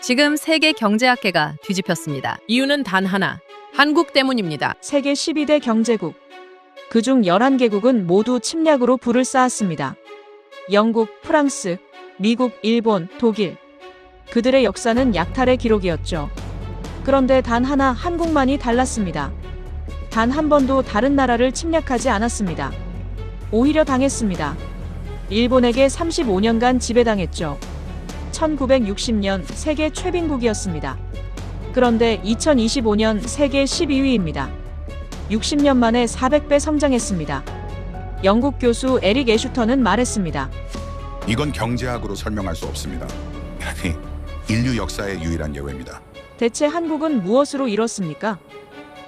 지금 세계 경제학계가 뒤집혔습니다. 이유는 단 하나, 한국 때문입니다. 세계 12대 경제국. 그중 11개국은 모두 침략으로 불을 쌓았습니다. 영국, 프랑스, 미국, 일본, 독일. 그들의 역사는 약탈의 기록이었죠. 그런데 단 하나 한국만이 달랐습니다. 단 한 번도 다른 나라를 침략하지 않았습니다. 오히려 당했습니다. 일본에게 35년간 지배당했죠. 1960년 세계 최빈국이었습니다. 그런데 2025년 세계 12위입니다. 60년 만에 400배 성장했습니다. 영국 교수 에릭 애슈턴은 말했습니다. 이건 경제학으로 설명할 수 없습니다. 아니, 인류 역사의 유일한 예외입니다. 대체 한국은 무엇으로 이뤘습니까?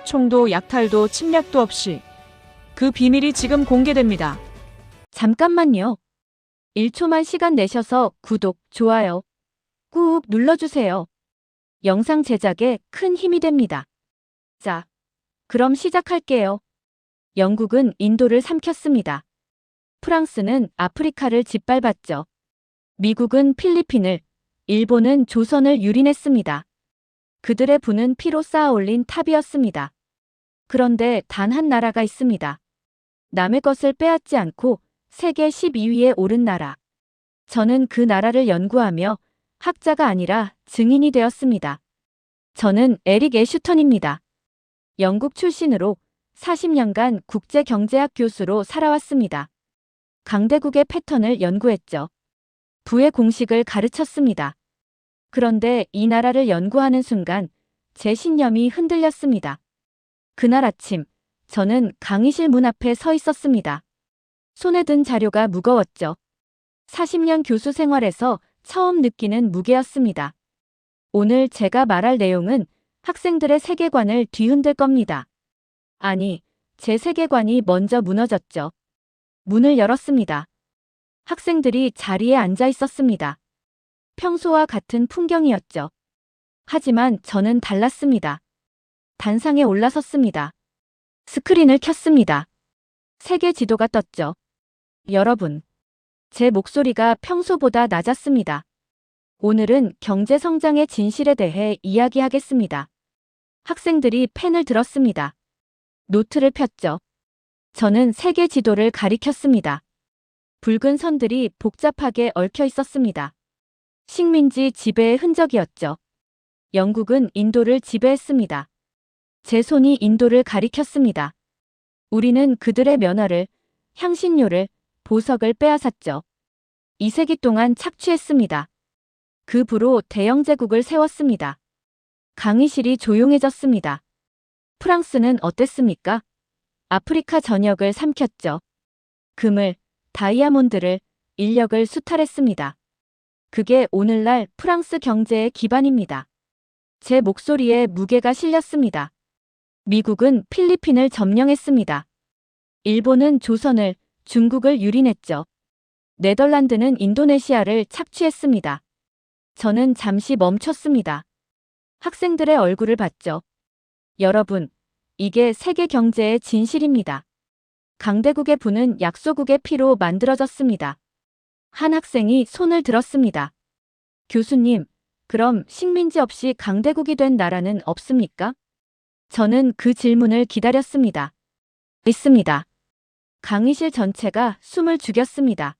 총도 약탈도 침략도 없이. 그 비밀이 지금 공개됩니다. 잠깐만요. 1초만 시간 내셔서 구독, 좋아요 꾹 눌러주세요. 영상 제작에 큰 힘이 됩니다. 자, 그럼 시작할게요. 영국은 인도를 삼켰습니다. 프랑스는 아프리카를 짓밟았죠. 미국은 필리핀을, 일본은 조선을 유린했습니다. 그들의 부는 피로 쌓아올린 탑이었습니다. 그런데 단 한 나라가 있습니다. 남의 것을 빼앗지 않고 세계 12위에 오른 나라. 저는 그 나라를 연구하며 학자가 아니라 증인이 되었습니다. 저는 에릭 애슈턴입니다. 영국 출신으로 40년간 국제경제학 교수로 살아왔습니다. 강대국의 패턴을 연구했죠. 부의 공식을 가르쳤습니다. 그런데 이 나라를 연구하는 순간 제 신념이 흔들렸습니다. 그날 아침, 저는 강의실 문 앞에 서 있었습니다. 손에 든 자료가 무거웠죠. 40년 교수 생활에서 처음 느끼는 무게였습니다. 오늘 제가 말할 내용은 학생들의 세계관을 뒤흔들 겁니다. 아니, 제 세계관이 먼저 무너졌죠. 문을 열었습니다. 학생들이 자리에 앉아 있었습니다. 평소와 같은 풍경이었죠. 하지만 저는 달랐습니다. 단상에 올라섰습니다. 스크린을 켰습니다. 세계 지도가 떴죠. 여러분, 제 목소리가 평소보다 낮았습니다. 오늘은 경제 성장의 진실에 대해 이야기하겠습니다. 학생들이 펜을 들었습니다. 노트를 폈죠. 저는 세계 지도를 가리켰습니다. 붉은 선들이 복잡하게 얽혀 있었습니다. 식민지 지배의 흔적이었죠. 영국은 인도를 지배했습니다. 제 손이 인도를 가리켰습니다. 우리는 그들의 면허를, 향신료를, 보석을 빼앗았죠. 2세기 동안 착취했습니다. 그 부로 대영 제국을 세웠습니다. 강의실이 조용해졌습니다. 프랑스는 어땠습니까? 아프리카 전역을 삼켰죠. 금을, 다이아몬드를, 인력을 수탈했습니다. 그게 오늘날 프랑스 경제의 기반입니다. 제 목소리에 무게가 실렸습니다. 미국은 필리핀을 점령했습니다. 일본은 조선을, 중국을 유린했죠. 네덜란드는 인도네시아를 착취했습니다. 저는 잠시 멈췄습니다. 학생들의 얼굴을 봤죠. 여러분, 이게 세계 경제의 진실입니다. 강대국의 부는 약소국의 피로 만들어졌습니다. 한 학생이 손을 들었습니다. 교수님, 그럼 식민지 없이 강대국이 된 나라는 없습니까? 저는 그 질문을 기다렸습니다. 있습니다. 강의실 전체가 숨을 죽였습니다.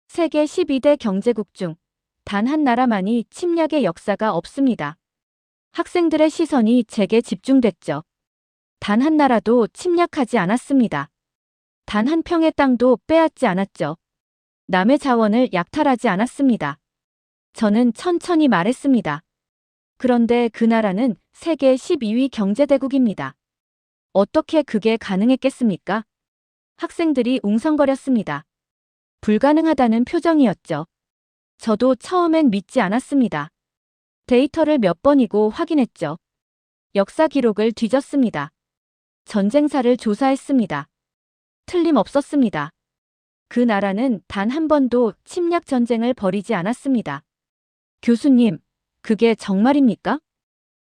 세계 12대 경제국 중 단 한 나라만이 침략의 역사가 없습니다. 학생들의 시선이 제게 집중됐죠. 단 한 나라도 침략하지 않았습니다. 단 한 평의 땅도 빼앗지 않았죠. 남의 자원을 약탈하지 않았습니다. 저는 천천히 말했습니다. 그런데 그 나라는 세계 12위 경제대국입니다. 어떻게 그게 가능했겠습니까? 학생들이 웅성거렸습니다. 불가능하다는 표정이었죠. 저도 처음엔 믿지 않았습니다. 데이터를 몇 번이고 확인했죠. 역사 기록을 뒤졌습니다. 전쟁사를 조사했습니다. 틀림없었습니다. 그 나라는 단 한 번도 침략 전쟁을 벌이지 않았습니다. 교수님, 그게 정말입니까?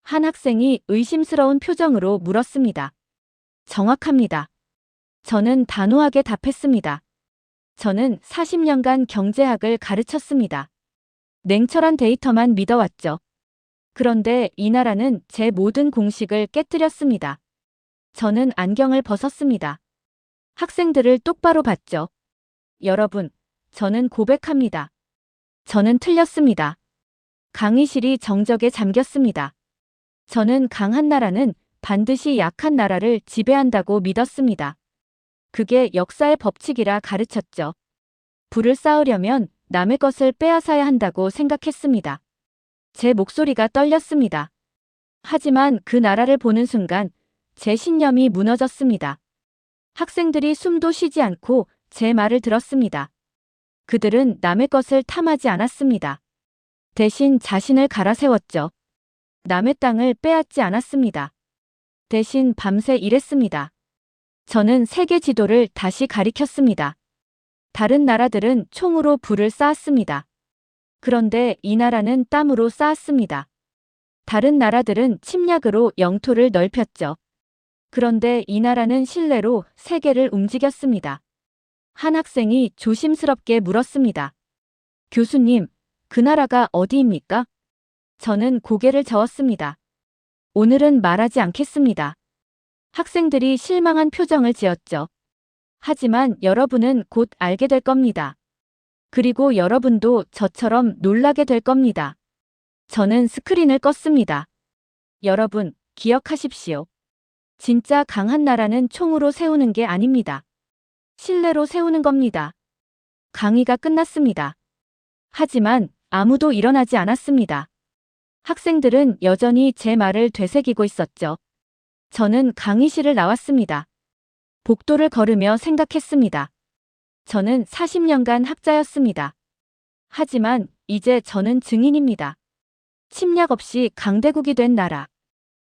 한 학생이 의심스러운 표정으로 물었습니다. 정확합니다. 저는 단호하게 답했습니다. 저는 40년간 경제학을 가르쳤습니다. 냉철한 데이터만 믿어왔죠. 그런데 이 나라는 제 모든 공식을 깨뜨렸습니다. 저는 안경을 벗었습니다. 학생들을 똑바로 봤죠. 여러분, 저는 고백합니다. 저는 틀렸습니다. 강의실이 정적에 잠겼습니다. 저는 강한 나라는 반드시 약한 나라를 지배한다고 믿었습니다. 그게 역사의 법칙이라 가르쳤죠. 부를 쌓으려면 남의 것을 빼앗아야 한다고 생각했습니다. 제 목소리가 떨렸습니다. 하지만 그 나라를 보는 순간 제 신념이 무너졌습니다. 학생들이 숨도 쉬지 않고 제 말을 들었습니다. 그들은 남의 것을 탐하지 않았습니다. 대신 자신을 갈아세웠죠. 남의 땅을 빼앗지 않았습니다. 대신 밤새 일했습니다. 저는 세계 지도를 다시 가리켰습니다. 다른 나라들은 총으로 불을 쌓았습니다. 그런데 이 나라는 땀으로 쌓았습니다. 다른 나라들은 침략으로 영토를 넓혔죠. 그런데 이 나라는 신뢰로 세계를 움직였습니다. 한 학생이 조심스럽게 물었습니다. 교수님, 그 나라가 어디입니까? 저는 고개를 저었습니다. 오늘은 말하지 않겠습니다. 학생들이 실망한 표정을 지었죠. 하지만 여러분은 곧 알게 될 겁니다. 그리고 여러분도 저처럼 놀라게 될 겁니다. 저는 스크린을 껐습니다. 여러분, 기억하십시오. 진짜 강한 나라는 총으로 세우는 게 아닙니다. 신뢰로 세우는 겁니다. 강의가 끝났습니다. 하지만 아무도 일어나지 않았습니다. 학생들은 여전히 제 말을 되새기고 있었죠. 저는 강의실을 나왔습니다. 복도를 걸으며 생각했습니다. 저는 40년간 학자였습니다. 하지만 이제 저는 증인입니다. 침략 없이 강대국이 된 나라.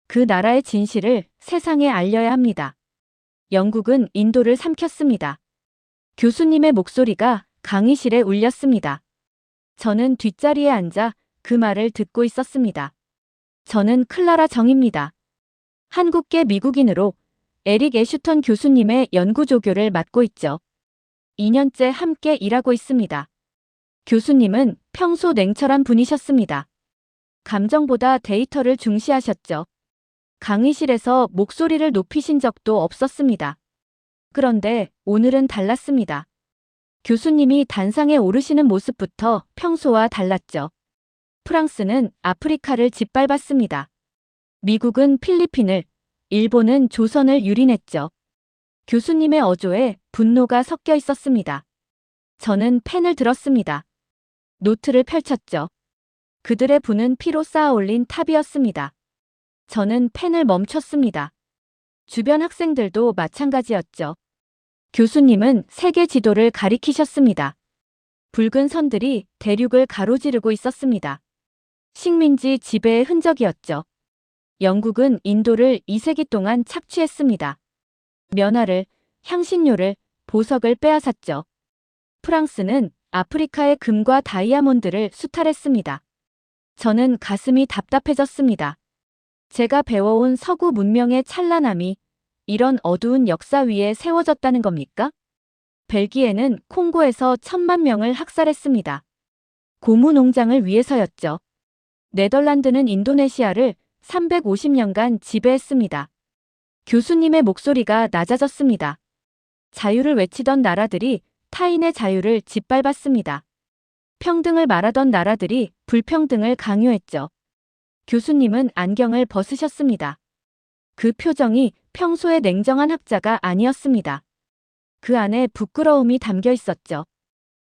그 나라의 진실을 세상에 알려야 합니다. 영국은 인도를 삼켰습니다. 교수님의 목소리가 강의실에 울렸습니다. 저는 뒷자리에 앉아 그 말을 듣고 있었습니다. 저는 클라라 정입니다. 한국계 미국인으로 에릭 애슈턴 교수님의 연구조교를 맡고 있죠. 2년째 함께 일하고 있습니다. 교수님은 평소 냉철한 분이셨습니다. 감정보다 데이터를 중시하셨죠. 강의실에서 목소리를 높이신 적도 없었습니다. 그런데 오늘은 달랐습니다. 교수님이 단상에 오르시는 모습부터 평소와 달랐죠. 프랑스는 아프리카를 짓밟았습니다. 미국은 필리핀을, 일본은 조선을 유린했죠. 교수님의 어조에 분노가 섞여 있었습니다. 저는 펜을 들었습니다. 노트를 펼쳤죠. 그들의 분은 피로 쌓아올린 탑이었습니다. 저는 펜을 멈췄습니다. 주변 학생들도 마찬가지였죠. 교수님은 세계 지도를 가리키셨습니다. 붉은 선들이 대륙을 가로지르고 있었습니다. 식민지 지배의 흔적이었죠. 영국은 인도를 2세기 동안 착취했습니다. 면화를, 향신료를, 보석을 빼앗았죠. 프랑스는 아프리카의 금과 다이아몬드를 수탈했습니다. 저는 가슴이 답답해졌습니다. 제가 배워온 서구 문명의 찬란함이 이런 어두운 역사 위에 세워졌다는 겁니까? 벨기에는 콩고에서 1000만 명을 학살했습니다. 고무 농장을 위해서였죠. 네덜란드는 인도네시아를 350년간 지배했습니다. 교수님의 목소리가 낮아졌습니다. 자유를 외치던 나라들이 타인의 자유를 짓밟았습니다. 평등을 말하던 나라들이 불평등을 강요했죠. 교수님은 안경을 벗으셨습니다. 그 표정이 평소의 냉정한 학자가 아니었습니다. 그 안에 부끄러움이 담겨 있었죠.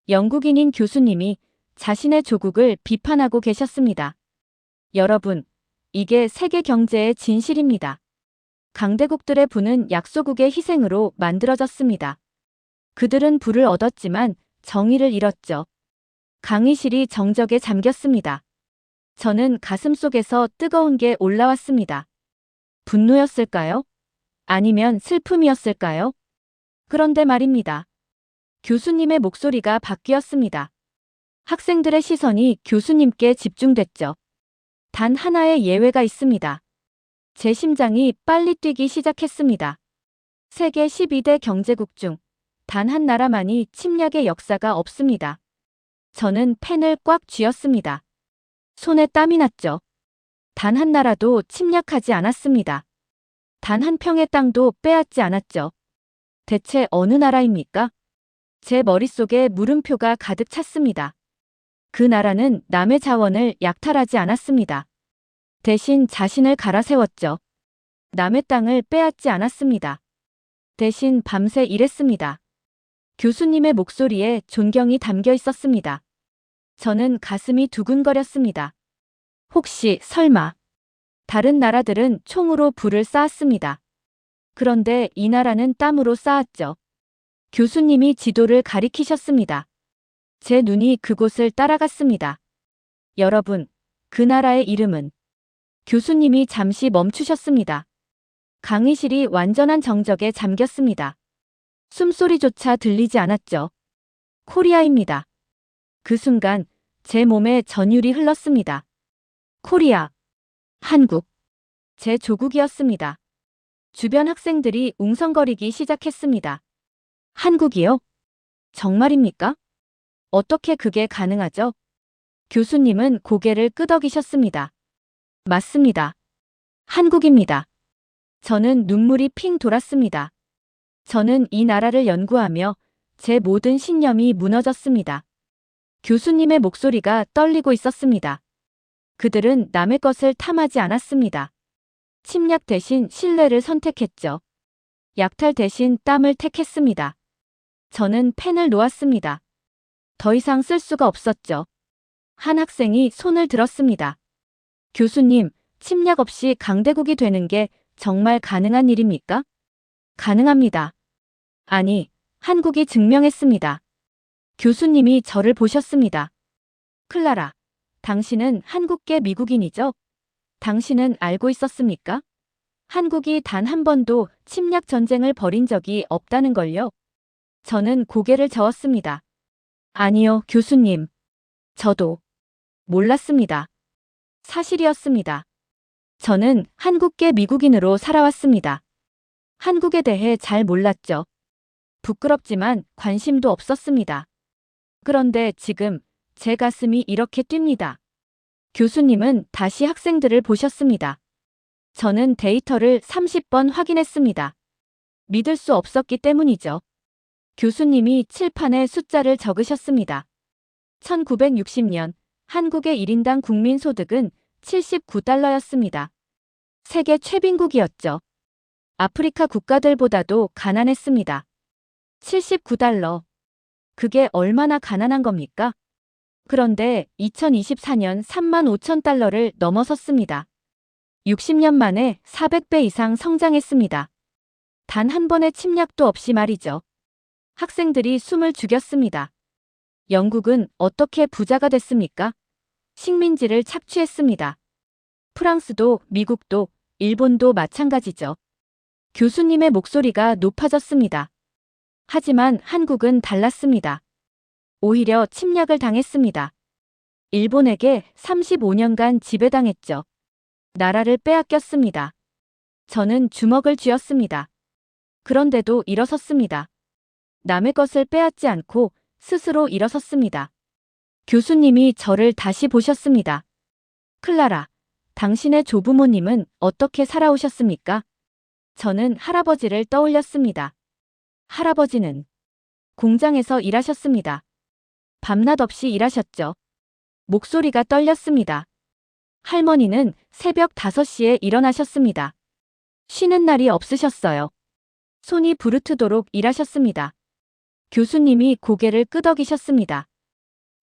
영국인인 교수님이 자신의 조국을 비판하고 계셨습니다. 여러분, 이게 세계 경제의 진실입니다. 강대국들의 부는 약소국의 희생으로 만들어졌습니다. 그들은 부를 얻었지만 정의를 잃었죠. 강의실이 정적에 잠겼습니다. 저는 가슴속에서 뜨거운 게 올라왔습니다. 분노였을까요? 아니면 슬픔이었을까요? 그런데 말입니다. 교수님의 목소리가 바뀌었습니다. 학생들의 시선이 교수님께 집중됐죠. 단 하나의 예외가 있습니다. 제 심장이 빨리 뛰기 시작했습니다. 세계 12대 경제국 중 단 한 나라만이 침략의 역사가 없습니다. 저는 펜을 꽉 쥐었습니다. 손에 땀이 났죠. 단 한 나라도 침략하지 않았습니다. 단 한 평의 땅도 빼앗지 않았죠. 대체 어느 나라입니까? 제 머릿속에 물음표가 가득 찼습니다. 그 나라는 남의 자원을 약탈하지 않았습니다. 대신 자신을 갈아세웠죠. 남의 땅을 빼앗지 않았습니다. 대신 밤새 일했습니다. 교수님의 목소리에 존경이 담겨 있었습니다. 저는 가슴이 두근거렸습니다. 혹시 설마 다른 나라들은 총으로 불을 쌓았습니다. 그런데 이 나라는 땀으로 쌓았죠. 교수님이 지도를 가리키셨습니다. 제 눈이 그곳을 따라갔습니다. 여러분, 그 나라의 이름은. 교수님이 잠시 멈추셨습니다. 강의실이 완전한 정적에 잠겼습니다. 숨소리조차 들리지 않았죠. 코리아입니다. 그 순간 제 몸에 전율이 흘렀습니다. 코리아, 한국, 제 조국이었습니다. 주변 학생들이 웅성거리기 시작했습니다. 한국이요? 정말입니까? 어떻게 그게 가능하죠? 교수님은 고개를 끄덕이셨습니다. 맞습니다. 한국입니다. 저는 눈물이 핑 돌았습니다. 저는 이 나라를 연구하며 제 모든 신념이 무너졌습니다. 교수님의 목소리가 떨리고 있었습니다. 그들은 남의 것을 탐하지 않았습니다. 침략 대신 신뢰를 선택했죠. 약탈 대신 땀을 택했습니다. 저는 펜을 놓았습니다. 더 이상 쓸 수가 없었죠. 한 학생이 손을 들었습니다. 교수님, 침략 없이 강대국이 되는 게 정말 가능한 일입니까? 가능합니다. 아니, 한국이 증명했습니다. 교수님이 저를 보셨습니다. 클라라, 당신은 한국계 미국인이죠? 당신은 알고 있었습니까? 한국이 단 한 번도 침략 전쟁을 벌인 적이 없다는 걸요. 저는 고개를 저었습니다. 아니요, 교수님. 저도 몰랐습니다. 사실이었습니다. 저는 한국계 미국인으로 살아왔습니다. 한국에 대해 잘 몰랐죠. 부끄럽지만 관심도 없었습니다. 그런데 지금 제 가슴이 이렇게 뜁니다. 교수님은 다시 학생들을 보셨습니다. 저는 데이터를 30번 확인했습니다. 믿을 수 없었기 때문이죠. 교수님이 칠판에 숫자를 적으셨습니다. 1960년 한국의 1인당 국민소득은 79달러였습니다. 세계 최빈국이었죠. 아프리카 국가들보다도 가난했습니다. 79달러. 그게 얼마나 가난한 겁니까? 그런데 2024년 35,000달러를 넘어섰습니다. 60년 만에 400배 이상 성장했습니다. 단 한 번의 침략도 없이 말이죠. 학생들이 숨을 죽였습니다. 영국은 어떻게 부자가 됐습니까? 식민지를 착취했습니다. 프랑스도 미국도 일본도 마찬가지죠. 교수님의 목소리가 높아졌습니다. 하지만 한국은 달랐습니다. 오히려 침략을 당했습니다. 일본에게 35년간 지배당했죠. 나라를 빼앗겼습니다. 저는 주먹을 쥐었습니다. 그런데도 일어섰습니다. 남의 것을 빼앗지 않고 스스로 일어섰습니다. 교수님이 저를 다시 보셨습니다. 클라라, 당신의 조부모님은 어떻게 살아오셨습니까? 저는 할아버지를 떠올렸습니다. 할아버지는 공장에서 일하셨습니다. 밤낮 없이 일하셨죠. 목소리가 떨렸습니다. 할머니는 새벽 5시에 일어나셨습니다. 쉬는 날이 없으셨어요. 손이 부르트도록 일하셨습니다. 교수님이 고개를 끄덕이셨습니다.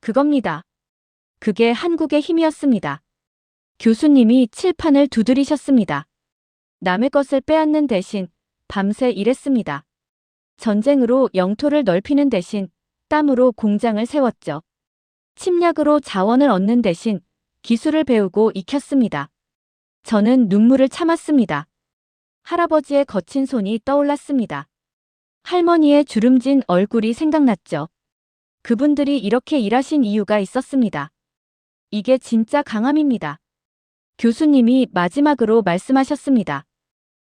그겁니다. 그게 한국의 힘이었습니다. 교수님이 칠판을 두드리셨습니다. 남의 것을 빼앗는 대신 밤새 일했습니다. 전쟁으로 영토를 넓히는 대신 땀으로 공장을 세웠죠. 침략으로 자원을 얻는 대신 기술을 배우고 익혔습니다. 저는 눈물을 참았습니다. 할아버지의 거친 손이 떠올랐습니다. 할머니의 주름진 얼굴이 생각났죠. 그분들이 이렇게 일하신 이유가 있었습니다. 이게 진짜 강함입니다. 교수님이 마지막으로 말씀하셨습니다.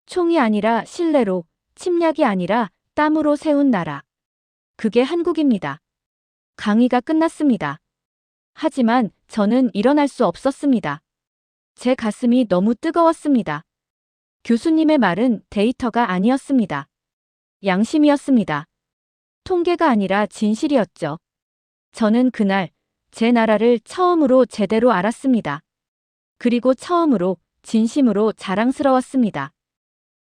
총이 아니라 신뢰로, 침략이 아니라 땀으로 세운 나라. 그게 한국입니다. 강의가 끝났습니다. 하지만 저는 일어날 수 없었습니다. 제 가슴이 너무 뜨거웠습니다. 교수님의 말은 데이터가 아니었습니다. 양심이었습니다. 통계가 아니라 진실이었죠. 저는 그날 제 나라를 처음으로 제대로 알았습니다. 그리고 처음으로 진심으로 자랑스러웠습니다.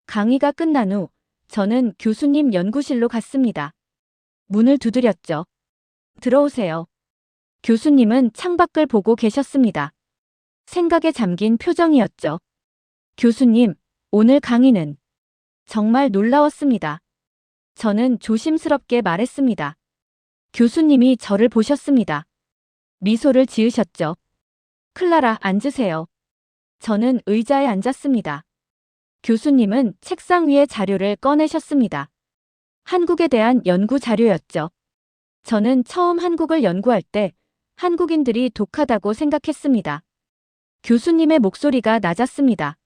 강의가 끝난 후 저는 교수님 연구실로 갔습니다. 문을 두드렸죠. 들어오세요. 교수님은 창밖을 보고 계셨습니다. 생각에 잠긴 표정이었죠. 교수님, 오늘 강의는 정말 놀라웠습니다. 저는 조심스럽게 말했습니다. 교수님이 저를 보셨습니다. 미소를 지으셨죠. 클라라, 앉으세요. 저는 의자에 앉았습니다. 교수님은 책상 위에 자료를 꺼내셨습니다. 한국에 대한 연구 자료였죠. 저는 처음 한국을 연구할 때 한국인들이 독하다고 생각했습니다. 교수님의 목소리가 낮았습니다.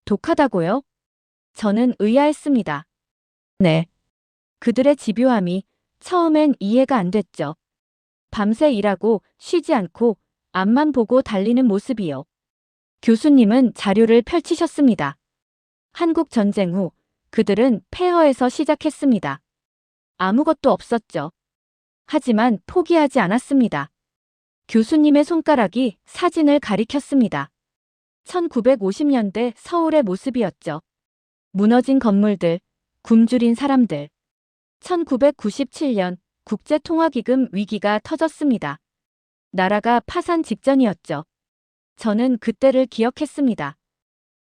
독하다고요? 저는 의아했습니다. 네. 그들의 집요함이 처음엔 이해가 안 됐죠. 밤새 일하고 쉬지 않고 앞만 보고 달리는 모습이요. 교수님은 자료를 펼치셨습니다. 한국 전쟁 후 그들은 폐허에서 시작했습니다. 아무것도 없었죠. 하지만 포기하지 않았습니다. 교수님의 손가락이 사진을 가리켰습니다. 1950년대 서울의 모습이었죠. 무너진 건물들, 굶주린 사람들. 1997년 국제통화기금 위기가 터졌습니다. 나라가 파산 직전이었죠. 저는 그때를 기억했습니다.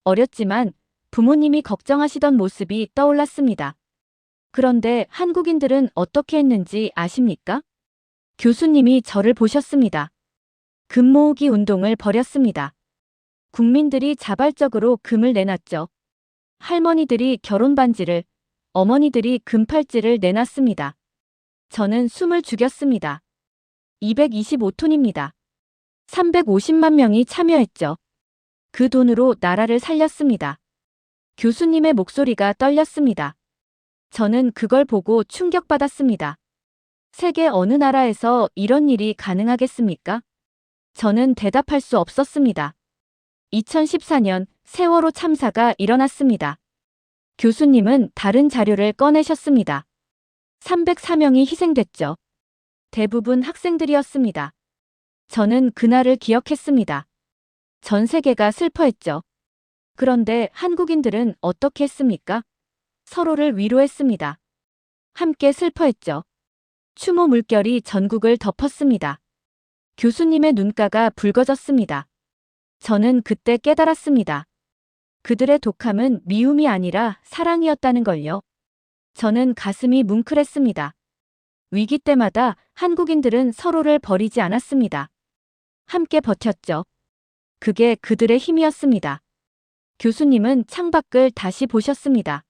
어렸지만 부모님이 걱정하시던 모습이 떠올랐습니다. 그런데 한국인들은 어떻게 했는지 아십니까? 교수님이 저를 보셨습니다. 금 모으기 운동을 벌였습니다. 국민들이 자발적으로 금을 내놨죠. 할머니들이 결혼 반지를, 어머니들이 금팔찌를 내놨습니다. 저는 숨을 죽였습니다. 225톤입니다. 350만 명이 참여했죠. 그 돈으로 나라를 살렸습니다. 교수님의 목소리가 떨렸습니다. 저는 그걸 보고 충격받았습니다. 세계 어느 나라에서 이런 일이 가능하겠습니까? 저는 대답할 수 없었습니다. 2014년 세월호 참사가 일어났습니다. 교수님은 다른 자료를 꺼내셨습니다. 304명이 희생됐죠. 대부분 학생들이었습니다. 저는 그날을 기억했습니다. 전 세계가 슬퍼했죠. 그런데 한국인들은 어떻게 했습니까? 서로를 위로했습니다. 함께 슬퍼했죠. 추모 물결이 전국을 덮었습니다. 교수님의 눈가가 붉어졌습니다. 저는 그때 깨달았습니다. 그들의 독함은 미움이 아니라 사랑이었다는 걸요. 저는 가슴이 뭉클했습니다. 위기 때마다 한국인들은 서로를 버리지 않았습니다. 함께 버텼죠. 그게 그들의 힘이었습니다. 교수님은 창밖을 다시 보셨습니다.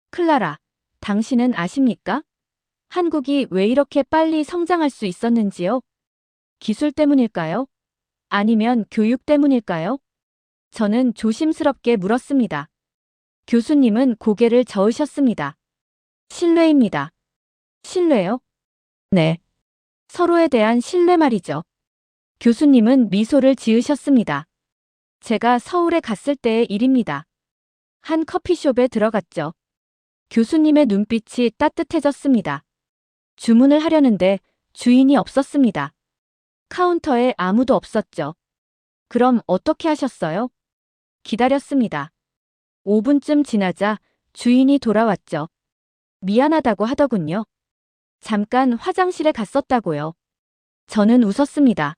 클라라, 당신은 아십니까? 한국이 왜 이렇게 빨리 성장할 수 있었는지요? 기술 때문일까요? 아니면 교육 때문일까요? 저는 조심스럽게 물었습니다. 교수님은 고개를 저으셨습니다. 신뢰입니다. 신뢰요? 네. 서로에 대한 신뢰 말이죠. 교수님은 미소를 지으셨습니다. 제가 서울에 갔을 때의 일입니다. 한 커피숍에 들어갔죠. 교수님의 눈빛이 따뜻해졌습니다. 주문을 하려는데 주인이 없었습니다. 카운터에 아무도 없었죠. 그럼 어떻게 하셨어요? 기다렸습니다. 5분쯤 지나자 주인이 돌아왔죠. 미안하다고 하더군요. 잠깐 화장실에 갔었다고요. 저는 웃었습니다.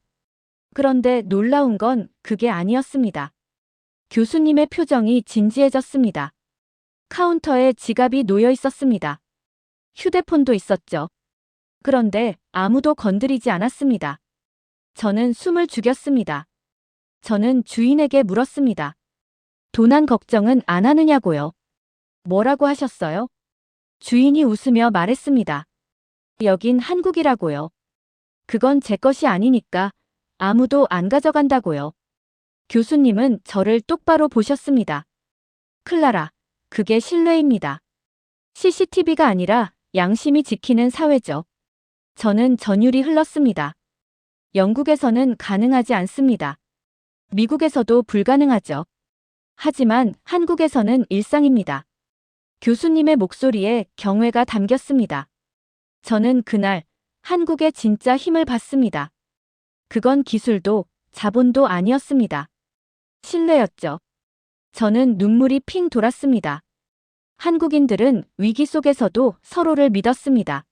그런데 놀라운 건 그게 아니었습니다. 교수님의 표정이 진지해졌습니다. 카운터에 지갑이 놓여 있었습니다. 휴대폰도 있었죠. 그런데 아무도 건드리지 않았습니다. 저는 숨을 죽였습니다. 저는 주인에게 물었습니다. 도난 걱정은 안 하느냐고요. 뭐라고 하셨어요? 주인이 웃으며 말했습니다. 여긴 한국이라고요. 그건 제 것이 아니니까 아무도 안 가져간다고요. 교수님은 저를 똑바로 보셨습니다. 클라라, 그게 신뢰입니다. CCTV가 아니라 양심이 지키는 사회죠. 저는 전율이 흘렀습니다. 영국에서는 가능하지 않습니다. 미국에서도 불가능하죠. 하지만 한국에서는 일상입니다. 교수님의 목소리에 경외가 담겼습니다. 저는 그날 한국의 진짜 힘을 봤습니다. 그건 기술도 자본도 아니었습니다. 신뢰였죠. 저는 눈물이 핑 돌았습니다. 한국인들은 위기 속에서도 서로를 믿었습니다.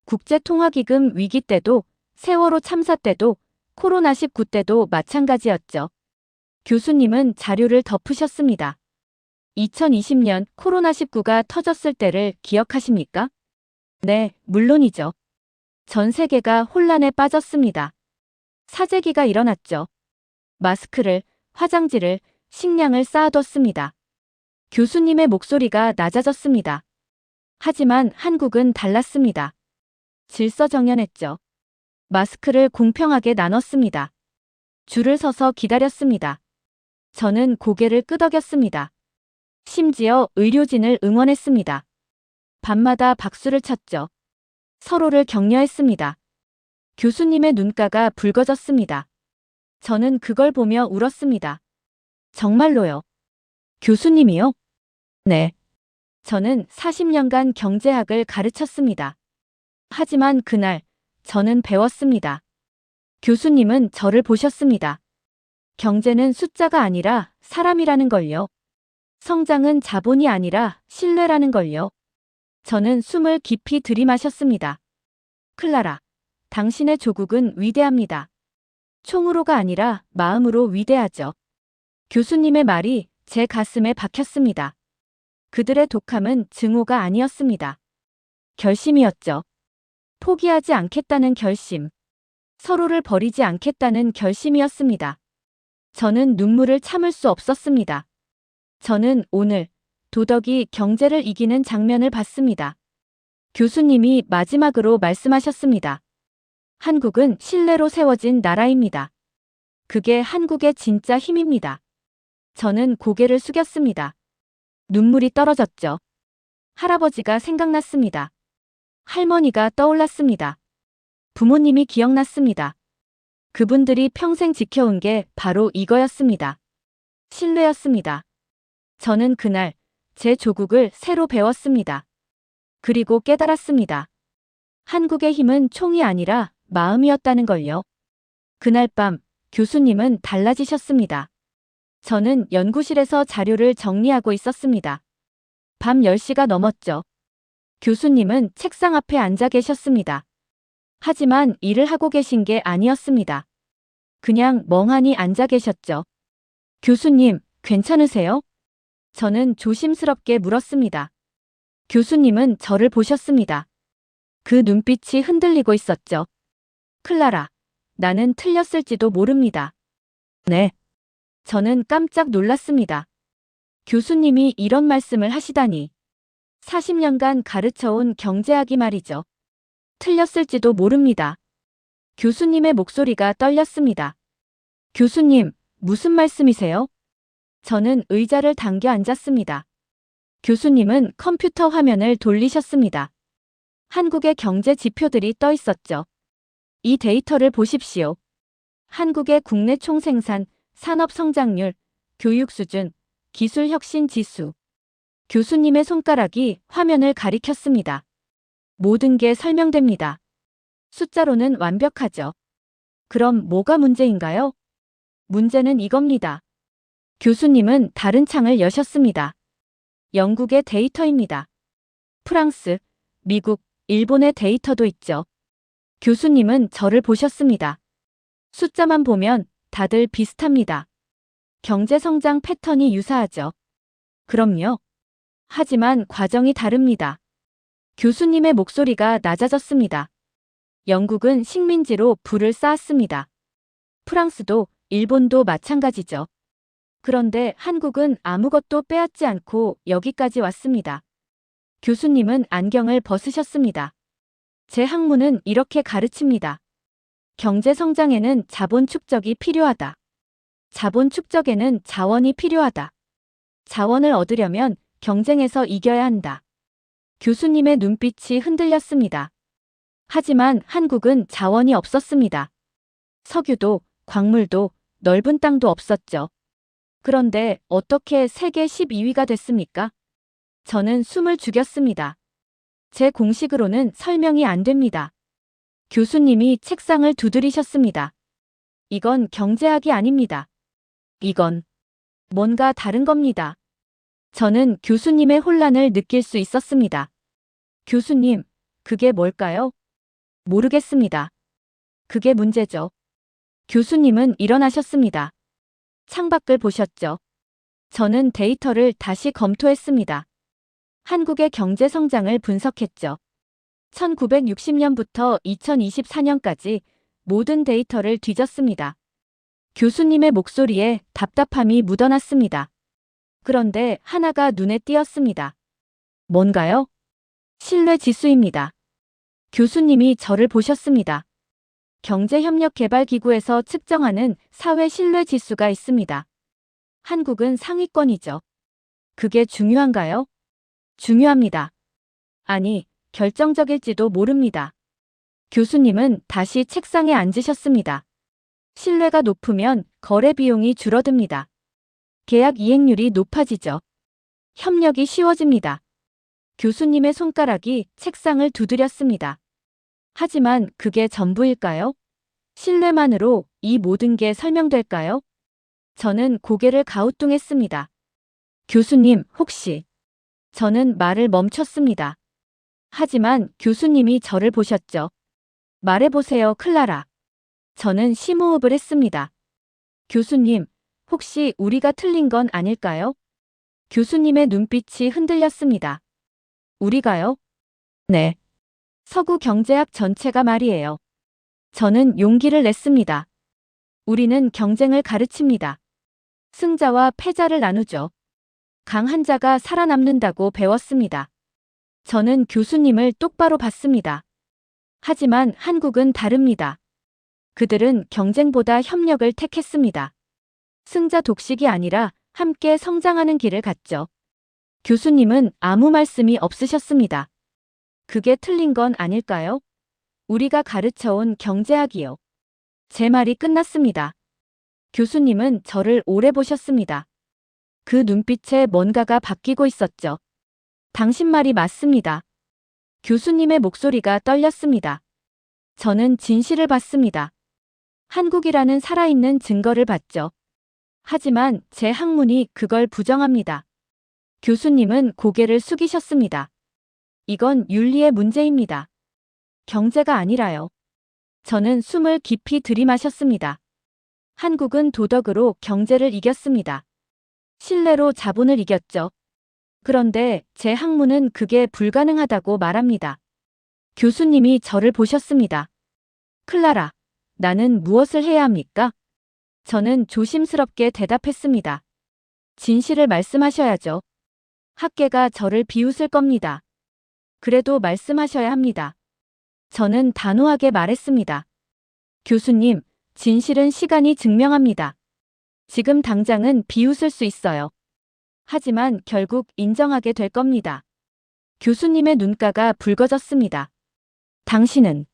국제통화기금 위기 때도, 세월호 참사 때도, 코로나19 때도 마찬가지였죠. 교수님은 자료를 덮으셨습니다. 2020년 코로나19가 터졌을 때를 기억하십니까? 네, 물론이죠. 전 세계가 혼란에 빠졌습니다. 사재기가 일어났죠. 마스크를, 화장지를, 식량을 쌓아뒀습니다. 교수님의 목소리가 낮아졌습니다. 하지만 한국은 달랐습니다. 질서정연했죠. 마스크를 공평하게 나눴습니다. 줄을 서서 기다렸습니다. 저는 고개를 끄덕였습니다. 심지어 의료진을 응원했습니다. 밤마다 박수를 쳤죠. 서로를 격려했습니다. 교수님의 눈가가 붉어졌습니다. 저는 그걸 보며 울었습니다. 정말로요. 교수님이요? 네. 저는 40년간 경제학을 가르쳤습니다. 하지만 그날 저는 배웠습니다. 교수님은 저를 보셨습니다. 경제는 숫자가 아니라 사람이라는 걸요. 성장은 자본이 아니라 신뢰라는 걸요. 저는 숨을 깊이 들이마셨습니다. 클라라, 당신의 조국은 위대합니다. 총으로가 아니라 마음으로 위대하죠. 교수님의 말이 제 가슴에 박혔습니다. 그들의 독함은 증오가 아니었습니다. 결심이었죠. 포기하지 않겠다는 결심. 서로를 버리지 않겠다는 결심이었습니다. 저는 눈물을 참을 수 없었습니다. 저는 오늘 도덕이 경제를 이기는 장면을 봤습니다. 교수님이 마지막으로 말씀하셨습니다. 한국은 신뢰로 세워진 나라입니다. 그게 한국의 진짜 힘입니다. 저는 고개를 숙였습니다. 눈물이 떨어졌죠. 할아버지가 생각났습니다. 할머니가 떠올랐습니다. 부모님이 기억났습니다. 그분들이 평생 지켜온 게 바로 이거였습니다. 신뢰였습니다. 저는 그날 제 조국을 새로 배웠습니다. 그리고 깨달았습니다. 한국의 힘은 총이 아니라 마음이었다는 걸요. 그날 밤 교수님은 달라지셨습니다. 저는 연구실에서 자료를 정리하고 있었습니다. 밤 10시가 넘었죠. 교수님은 책상 앞에 앉아 계셨습니다. 하지만 일을 하고 계신 게 아니었습니다. 그냥 멍하니 앉아 계셨죠. 교수님, 괜찮으세요? 저는 조심스럽게 물었습니다. 교수님은 저를 보셨습니다. 그 눈빛이 흔들리고 있었죠. 클라라, 나는 틀렸을지도 모릅니다. 네. 저는 깜짝 놀랐습니다. 교수님이 이런 말씀을 하시다니. 40년간 가르쳐온 경제학이 말이죠. 틀렸을지도 모릅니다. 교수님의 목소리가 떨렸습니다. 교수님, 무슨 말씀이세요? 저는 의자를 당겨 앉았습니다. 교수님은 컴퓨터 화면을 돌리셨습니다. 한국의 경제 지표들이 떠 있었죠. 이 데이터를 보십시오. 한국의 국내 총생산, 산업 성장률, 교육 수준, 기술 혁신 지수. 교수님의 손가락이 화면을 가리켰습니다. 모든 게 설명됩니다. 숫자로는 완벽하죠. 그럼 뭐가 문제인가요? 문제는 이겁니다. 교수님은 다른 창을 여셨습니다. 영국의 데이터입니다. 프랑스, 미국, 일본의 데이터도 있죠. 교수님은 저를 보셨습니다. 숫자만 보면 다들 비슷합니다. 경제 성장 패턴이 유사하죠. 그럼요. 하지만 과정이 다릅니다. 교수님의 목소리가 낮아졌습니다. 영국은 식민지로 불을 쌓았습니다. 프랑스도 일본도 마찬가지죠. 그런데 한국은 아무것도 빼앗지 않고 여기까지 왔습니다. 교수님은 안경을 벗으셨습니다. 제 학문은 이렇게 가르칩니다. 경제 성장에는 자본 축적이 필요하다. 자본 축적에는 자원이 필요하다. 자원을 얻으려면 경쟁에서 이겨야 한다. 교수님의 눈빛이 흔들렸습니다. 하지만 한국은 자원이 없었습니다. 석유도, 광물도, 넓은 땅도 없었죠. 그런데 어떻게 세계 12위가 됐습니까? 저는 숨을 죽였습니다. 제 공식으로는 설명이 안 됩니다. 교수님이 책상을 두드리셨습니다. 이건 경제학이 아닙니다. 이건 뭔가 다른 겁니다. 저는 교수님의 혼란을 느낄 수 있었습니다. 교수님, 그게 뭘까요? 모르겠습니다. 그게 문제죠. 교수님은 일어나셨습니다. 창밖을 보셨죠? 저는 데이터를 다시 검토했습니다. 한국의 경제 성장을 분석했죠. 1960년부터 2024년까지 모든 데이터를 뒤졌습니다. 교수님의 목소리에 답답함이 묻어났습니다. 그런데 하나가 눈에 띄었습니다. 뭔가요? 신뢰 지수입니다. 교수님이 저를 보셨습니다. 경제협력개발기구에서 측정하는 사회 신뢰 지수가 있습니다. 한국은 상위권이죠. 그게 중요한가요? 중요합니다. 아니, 결정적일지도 모릅니다. 교수님은 다시 책상에 앉으셨습니다. 신뢰가 높으면 거래 비용이 줄어듭니다. 계약 이행률이 높아지죠. 협력이 쉬워집니다. 교수님의 손가락이 책상을 두드렸습니다. 하지만 그게 전부일까요? 신뢰만으로 이 모든 게 설명될까요? 저는 고개를 가우뚱했습니다. 교수님, 혹시... 저는 말을 멈췄습니다. 하지만 교수님이 저를 보셨죠. 말해보세요, 클라라. 저는 심호흡을 했습니다. 교수님, 혹시 우리가 틀린 건 아닐까요? 교수님의 눈빛이 흔들렸습니다. 우리가요? 네. 서구 경제학 전체가 말이에요. 저는 용기를 냈습니다. 우리는 경쟁을 가르칩니다. 승자와 패자를 나누죠. 강한 자가 살아남는다고 배웠습니다. 저는 교수님을 똑바로 봤습니다. 하지만 한국은 다릅니다. 그들은 경쟁보다 협력을 택했습니다. 승자 독식이 아니라 함께 성장하는 길을 갔죠. 교수님은 아무 말씀이 없으셨습니다. 그게 틀린 건 아닐까요? 우리가 가르쳐온 경제학이요. 제 말이 끝났습니다. 교수님은 저를 오래 보셨습니다. 그 눈빛에 뭔가가 바뀌고 있었죠. 당신 말이 맞습니다. 교수님의 목소리가 떨렸습니다. 저는 진실을 봤습니다. 한국이라는 살아있는 증거를 봤죠. 하지만 제 학문이 그걸 부정합니다. 교수님은 고개를 숙이셨습니다. 이건 윤리의 문제입니다. 경제가 아니라요. 저는 숨을 깊이 들이마셨습니다. 한국은 도덕으로 경제를 이겼습니다. 신뢰로 자본을 이겼죠. 그런데 제 학문은 그게 불가능하다고 말합니다. 교수님이 저를 보셨습니다. 클라라, 나는 무엇을 해야 합니까? 저는 조심스럽게 대답했습니다. 진실을 말씀하셔야죠. 학계가 저를 비웃을 겁니다. 그래도 말씀하셔야 합니다. 저는 단호하게 말했습니다. 교수님, 진실은 시간이 증명합니다. 지금 당장은 비웃을 수 있어요. 하지만 결국 인정하게 될 겁니다. 교수님의 눈가가 붉어졌습니다. 당신은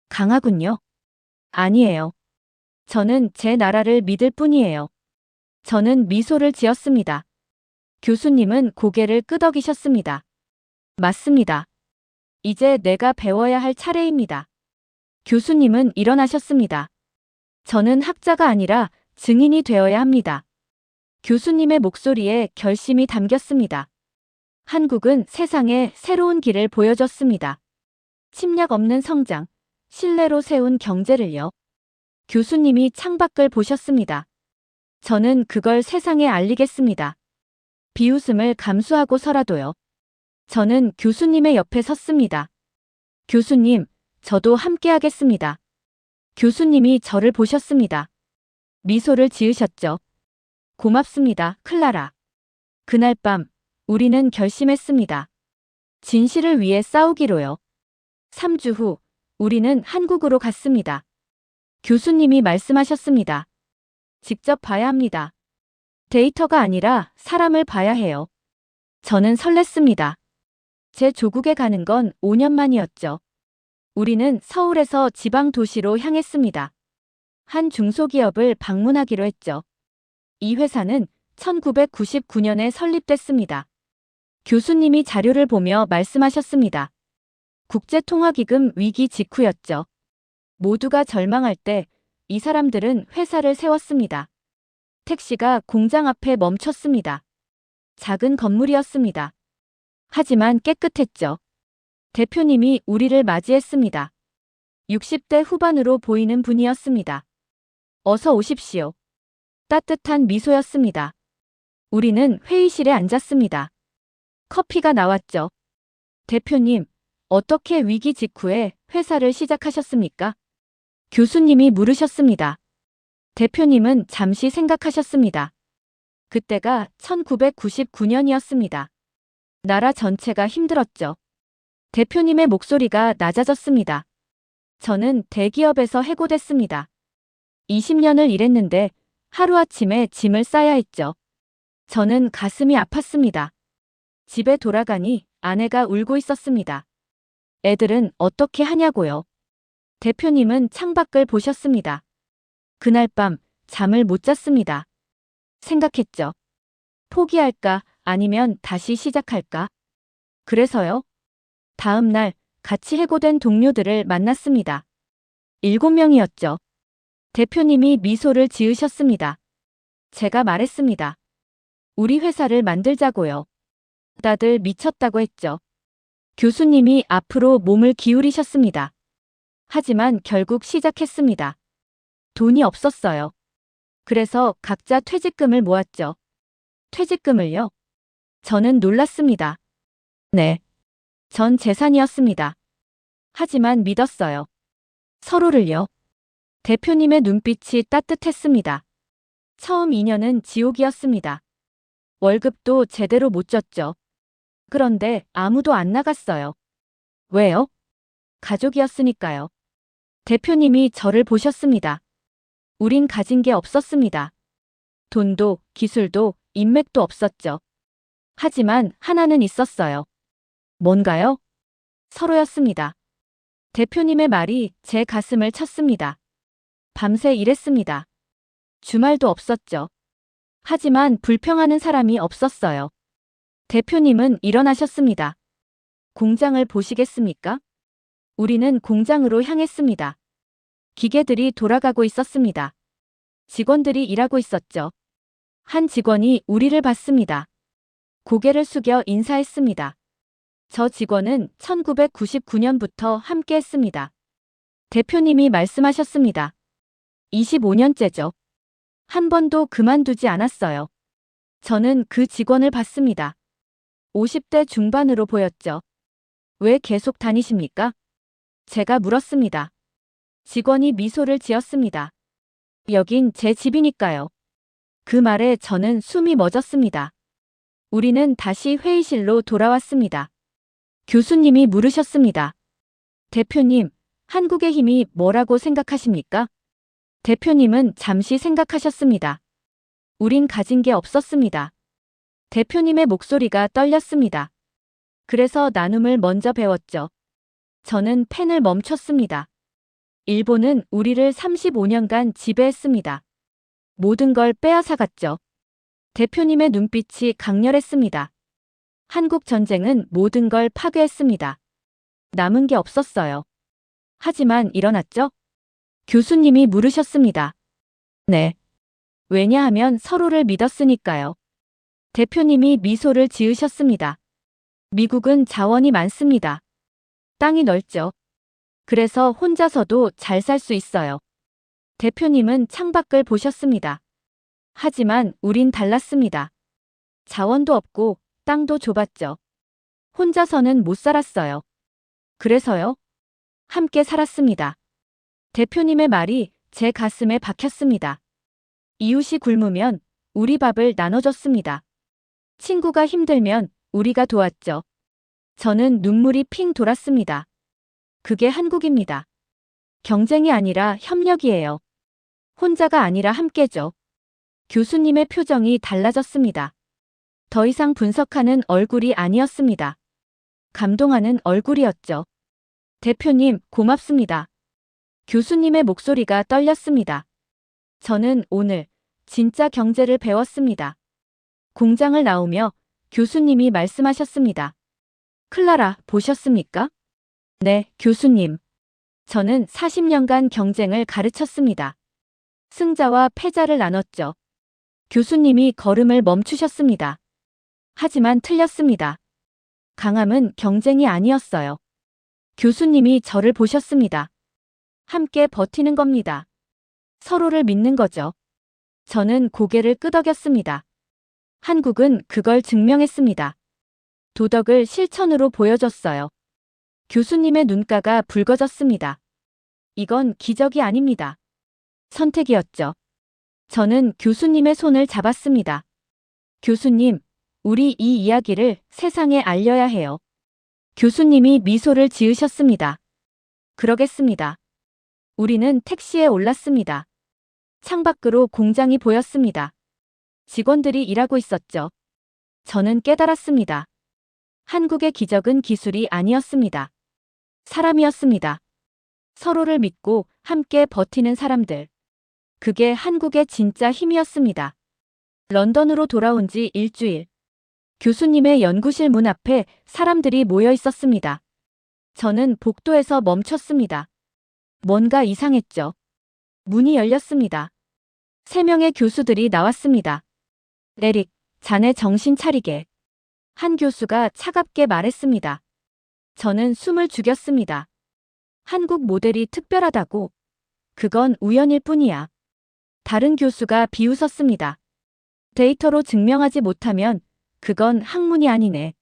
강하군요. 아니에요. 저는 제 나라를 믿을 뿐이에요. 저는 미소를 지었습니다. 교수님은 고개를 끄덕이셨습니다. 맞습니다. 이제 내가 배워야 할 차례입니다. 교수님은 일어나셨습니다. 저는 학자가 아니라 증인이 되어야 합니다. 교수님의 목소리에 결심이 담겼습니다. 한국은 세상에 새로운 길을 보여줬습니다. 침략 없는 성장, 신뢰로 세운 경제를요. 교수님이 창밖을 보셨습니다. 저는 그걸 세상에 알리겠습니다. 비웃음을 감수하고서라도요. 저는 교수님의 옆에 섰습니다. 교수님, 저도 함께 하겠습니다. 교수님이 저를 보셨습니다. 미소를 지으셨죠. 고맙습니다, 클라라. 그날 밤, 우리는 결심했습니다. 진실을 위해 싸우기로요. 3주 후, 우리는 한국으로 갔습니다. 교수님이 말씀하셨습니다. 직접 봐야 합니다. 데이터가 아니라 사람을 봐야 해요. 저는 설렜습니다. 제 조국에 가는 건 5년 만이었죠. 우리는 서울에서 지방 도시로 향했습니다. 한 중소기업을 방문하기로 했죠. 이 회사는 1999년에 설립됐습니다. 교수님이 자료를 보며 말씀하셨습니다. 국제통화기금 위기 직후였죠. 모두가 절망할 때 이 사람들은 회사를 세웠습니다. 택시가 공장 앞에 멈췄습니다. 작은 건물이었습니다. 하지만 깨끗했죠. 대표님이 우리를 맞이했습니다. 60대 후반으로 보이는 분이었습니다. 어서 오십시오. 따뜻한 미소였습니다. 우리는 회의실에 앉았습니다. 커피가 나왔죠. 대표님, 어떻게 위기 직후에 회사를 시작하셨습니까? 교수님이 물으셨습니다. 대표님은 잠시 생각하셨습니다. 그때가 1999년이었습니다. 나라 전체가 힘들었죠. 대표님의 목소리가 낮아졌습니다. 저는 대기업에서 해고됐습니다. 20년을 일했는데 하루아침에 짐을 싸야 했죠. 저는 가슴이 아팠습니다. 집에 돌아가니 아내가 울고 있었습니다. 애들은 어떻게 하냐고요. 대표님은 창밖을 보셨습니다. 그날 밤 잠을 못 잤습니다. 생각했죠. 포기할까 아니면 다시 시작할까? 그래서요. 다음 날 같이 해고된 동료들을 만났습니다. 7명이었죠. 대표님이 미소를 지으셨습니다. 제가 말했습니다. 우리 회사를 만들자고요. 다들 미쳤다고 했죠. 교수님이 앞으로 몸을 기울이셨습니다. 하지만 결국 시작했습니다. 돈이 없었어요. 그래서 각자 퇴직금을 모았죠. 퇴직금을요? 저는 놀랐습니다. 네. 전 재산이었습니다. 하지만 믿었어요. 서로를요. 대표님의 눈빛이 따뜻했습니다. 처음 2년은 지옥이었습니다. 월급도 제대로 못 줬죠. 그런데 아무도 안 나갔어요. 왜요? 가족이었으니까요. 대표님이 저를 보셨습니다. 우린 가진 게 없었습니다. 돈도 기술도 인맥도 없었죠. 하지만 하나는 있었어요. 뭔가요? 서로였습니다. 대표님의 말이 제 가슴을 쳤습니다. 밤새 일했습니다. 주말도 없었죠. 하지만 불평하는 사람이 없었어요. 대표님은 일어나셨습니다. 공장을 보시겠습니까? 우리는 공장으로 향했습니다. 기계들이 돌아가고 있었습니다. 직원들이 일하고 있었죠. 한 직원이 우리를 봤습니다. 고개를 숙여 인사했습니다. 저 직원은 1999년부터 함께 했습니다. 대표님이 말씀하셨습니다. 25년째죠. 한 번도 그만두지 않았어요. 저는 그 직원을 봤습니다. 50대 중반으로 보였죠. 왜 계속 다니십니까? 제가 물었습니다. 직원이 미소를 지었습니다. 여긴 제 집이니까요. 그 말에 저는 숨이 멎었습니다. 우리는 다시 회의실로 돌아왔습니다. 교수님이 물으셨습니다. 대표님, 한국의 힘이 뭐라고 생각하십니까? 대표님은 잠시 생각하셨습니다. 우린 가진 게 없었습니다. 대표님의 목소리가 떨렸습니다. 그래서 나눔을 먼저 배웠죠. 저는 펜을 멈췄습니다. 일본은 우리를 35년간 지배했습니다. 모든 걸 빼앗아갔죠. 대표님의 눈빛이 강렬했습니다. 한국 전쟁은 모든 걸 파괴했습니다. 남은 게 없었어요. 하지만 일어났죠? 교수님이 물으셨습니다. 네. 왜냐하면 서로를 믿었으니까요. 대표님이 미소를 지으셨습니다. 미국은 자원이 많습니다. 땅이 넓죠. 그래서 혼자서도 잘 살 수 있어요. 대표님은 창밖을 보셨습니다. 하지만 우린 달랐습니다. 자원도 없고 땅도 좁았죠. 혼자서는 못 살았어요. 그래서요? 함께 살았습니다. 대표님의 말이 제 가슴에 박혔습니다. 이웃이 굶으면 우리 밥을 나눠줬습니다. 친구가 힘들면 우리가 도왔죠. 저는 눈물이 핑 돌았습니다. 그게 한국입니다. 경쟁이 아니라 협력이에요. 혼자가 아니라 함께죠. 교수님의 표정이 달라졌습니다. 더 이상 분석하는 얼굴이 아니었습니다. 감동하는 얼굴이었죠. 대표님, 고맙습니다. 교수님의 목소리가 떨렸습니다. 저는 오늘 진짜 경제를 배웠습니다. 공장을 나오며 교수님이 말씀하셨습니다. 클라라, 보셨습니까? 네, 교수님. 저는 40년간 경쟁을 가르쳤습니다. 승자와 패자를 나눴죠. 교수님이 걸음을 멈추셨습니다. 하지만 틀렸습니다. 강함은 경쟁이 아니었어요. 교수님이 저를 보셨습니다. 함께 버티는 겁니다. 서로를 믿는 거죠. 저는 고개를 끄덕였습니다. 한국은 그걸 증명했습니다. 도덕을 실천으로 보여줬어요. 교수님의 눈가가 붉어졌습니다. 이건 기적이 아닙니다. 선택이었죠. 저는 교수님의 손을 잡았습니다. 교수님, 우리 이 이야기를 세상에 알려야 해요. 교수님이 미소를 지으셨습니다. 그러겠습니다. 우리는 택시에 올랐습니다. 창밖으로 공장이 보였습니다. 직원들이 일하고 있었죠. 저는 깨달았습니다. 한국의 기적은 기술이 아니었습니다. 사람이었습니다. 서로를 믿고 함께 버티는 사람들. 그게 한국의 진짜 힘이었습니다. 런던으로 돌아온 지 일주일. 교수님의 연구실 문 앞에 사람들이 모여 있었습니다. 저는 복도에서 멈췄습니다. 뭔가 이상했죠. 문이 열렸습니다. 3명의 교수들이 나왔습니다. 에릭, 자네 정신 차리게. 한 교수가 차갑게 말했습니다. 저는 숨을 죽였습니다. 한국 모델이 특별하다고. 그건 우연일 뿐이야. 다른 교수가 비웃었습니다. 데이터로 증명하지 못하면 그건 학문이 아니네.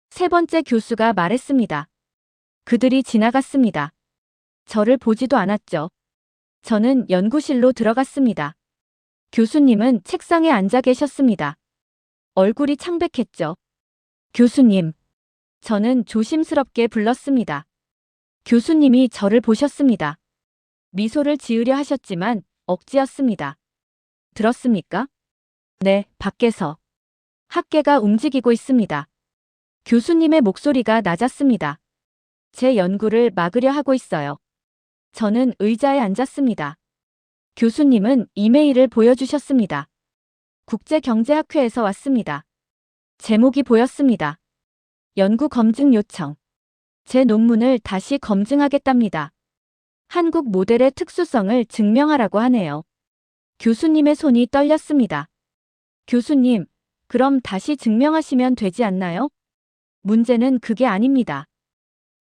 3번째 교수가 말했습니다. 그들이 지나갔습니다. 저를 보지도 않았죠. 저는 연구실로 들어갔습니다. 교수님은 책상에 앉아 계셨습니다. 얼굴이 창백했죠. 교수님. 저는 조심스럽게 불렀습니다. 교수님이 저를 보셨습니다. 미소를 지으려 하셨지만 억지였습니다. 들었습니까? 네, 밖에서. 학계가 움직이고 있습니다. 교수님의 목소리가 낮았습니다. 제 연구를 막으려 하고 있어요. 저는 의자에 앉았습니다. 교수님은 이메일을 보여주셨습니다. 국제경제학회에서 왔습니다. 제목이 보였습니다. 연구 검증 요청. 제 논문을 다시 검증하겠답니다. 한국 모델의 특수성을 증명하라고 하네요. 교수님의 손이 떨렸습니다. 교수님, 그럼 다시 증명하시면 되지 않나요? 문제는 그게 아닙니다.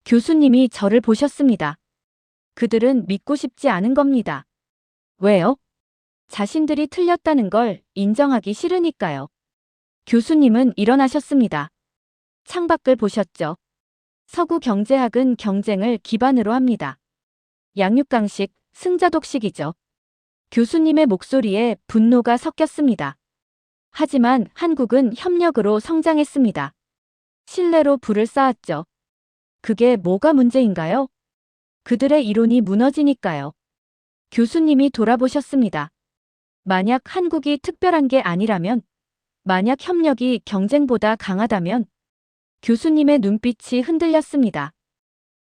교수님이 저를 보셨습니다. 그들은 믿고 싶지 않은 겁니다. 왜요? 자신들이 틀렸다는 걸 인정하기 싫으니까요. 교수님은 일어나셨습니다. 창밖을 보셨죠? 서구 경제학은 경쟁을 기반으로 합니다. 양육강식, 승자독식이죠. 교수님의 목소리에 분노가 섞였습니다. 하지만 한국은 협력으로 성장했습니다. 신뢰로 불을 쌓았죠. 그게 뭐가 문제인가요? 그들의 이론이 무너지니까요. 교수님이 돌아보셨습니다. 만약 한국이 특별한 게 아니라면, 만약 협력이 경쟁보다 강하다면, 교수님의 눈빛이 흔들렸습니다.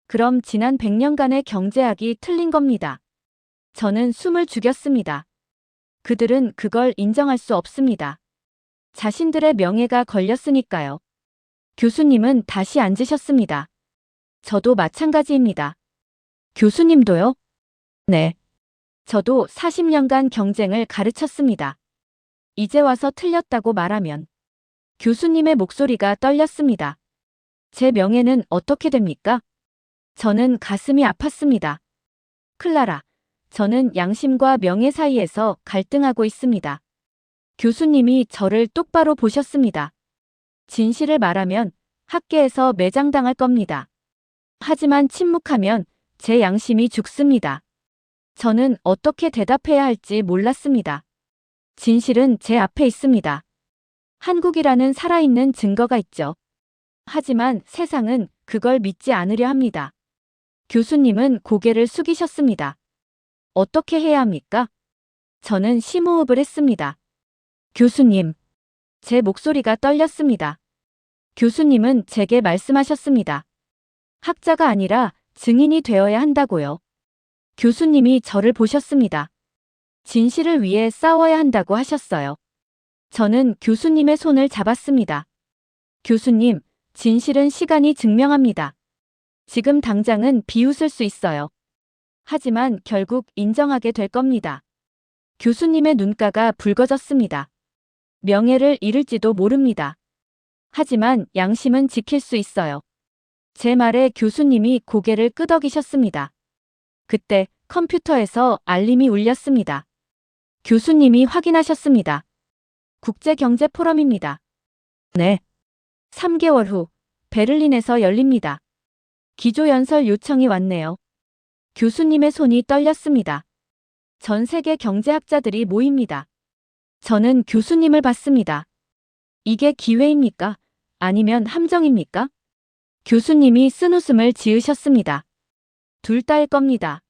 그럼 지난 100년간의 경제학이 틀린 겁니다. 저는 숨을 죽였습니다. 그들은 그걸 인정할 수 없습니다. 자신들의 명예가 걸렸으니까요. 교수님은 다시 앉으셨습니다. 저도 마찬가지입니다. 교수님도요? 네. 저도 40년간 경쟁을 가르쳤습니다. 이제 와서 틀렸다고 말하면. 교수님의 목소리가 떨렸습니다. 제 명예는 어떻게 됩니까? 저는 가슴이 아팠습니다. 클라라, 저는 양심과 명예 사이에서 갈등하고 있습니다. 교수님이 저를 똑바로 보셨습니다. 진실을 말하면 학계에서 매장당할 겁니다. 하지만 침묵하면 제 양심이 죽습니다. 저는 어떻게 대답해야 할지 몰랐습니다. 진실은 제 앞에 있습니다. 한국이라는 살아있는 증거가 있죠. 하지만 세상은 그걸 믿지 않으려 합니다. 교수님은 고개를 숙이셨습니다. 어떻게 해야 합니까? 저는 심호흡을 했습니다. 교수님. 제 목소리가 떨렸습니다. 교수님은 제게 말씀하셨습니다. 학자가 아니라 증인이 되어야 한다고요. 교수님이 저를 보셨습니다. 진실을 위해 싸워야 한다고 하셨어요. 저는 교수님의 손을 잡았습니다. 교수님, 진실은 시간이 증명합니다. 지금 당장은 비웃을 수 있어요. 하지만 결국 인정하게 될 겁니다. 교수님의 눈가가 붉어졌습니다. 명예를 잃을지도 모릅니다. 하지만 양심은 지킬 수 있어요. 제 말에 교수님이 고개를 끄덕이셨습니다. 그때 컴퓨터에서 알림이 울렸습니다. 교수님이 확인하셨습니다. 국제경제포럼입니다. 네. 3개월 후 베를린에서 열립니다. 기조연설 요청이 왔네요. 교수님의 손이 떨렸습니다. 전 세계 경제학자들이 모입니다. 저는 교수님을 봤습니다. 이게 기회입니까? 아니면 함정입니까? 교수님이 쓴웃음을 지으셨습니다. 둘 다일 겁니다.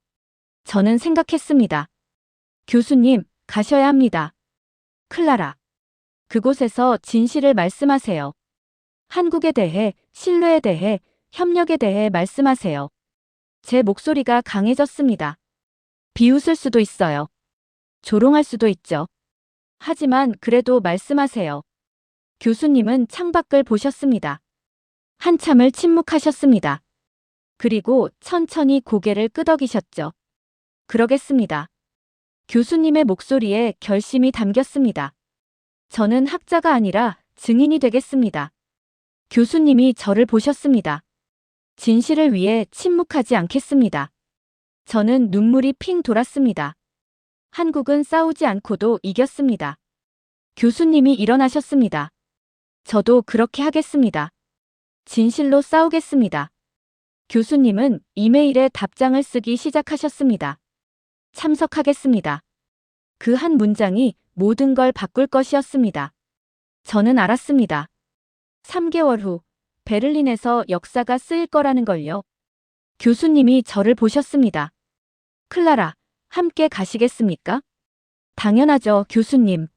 저는 생각했습니다. 교수님, 가셔야 합니다. 클라라. 그곳에서 진실을 말씀하세요. 한국에 대해, 신뢰에 대해, 협력에 대해 말씀하세요. 제 목소리가 강해졌습니다. 비웃을 수도 있어요. 조롱할 수도 있죠. 하지만 그래도 말씀하세요. 교수님은 창밖을 보셨습니다. 한참을 침묵하셨습니다. 그리고 천천히 고개를 끄덕이셨죠. 그러겠습니다. 교수님의 목소리에 결심이 담겼습니다. 저는 학자가 아니라 증인이 되겠습니다. 교수님이 저를 보셨습니다. 진실을 위해 침묵하지 않겠습니다. 저는 눈물이 핑 돌았습니다. 한국은 싸우지 않고도 이겼습니다. 교수님이 일어나셨습니다. 저도 그렇게 하겠습니다. 진실로 싸우겠습니다. 교수님은 이메일에 답장을 쓰기 시작하셨습니다. 참석하겠습니다. 그 한 문장이 모든 걸 바꿀 것이었습니다. 저는 알았습니다. 3개월 후 베를린에서 역사가 쓰일 거라는 걸요. 교수님이 저를 보셨습니다. 클라라, 함께 가시겠습니까? 당연하죠, 교수님.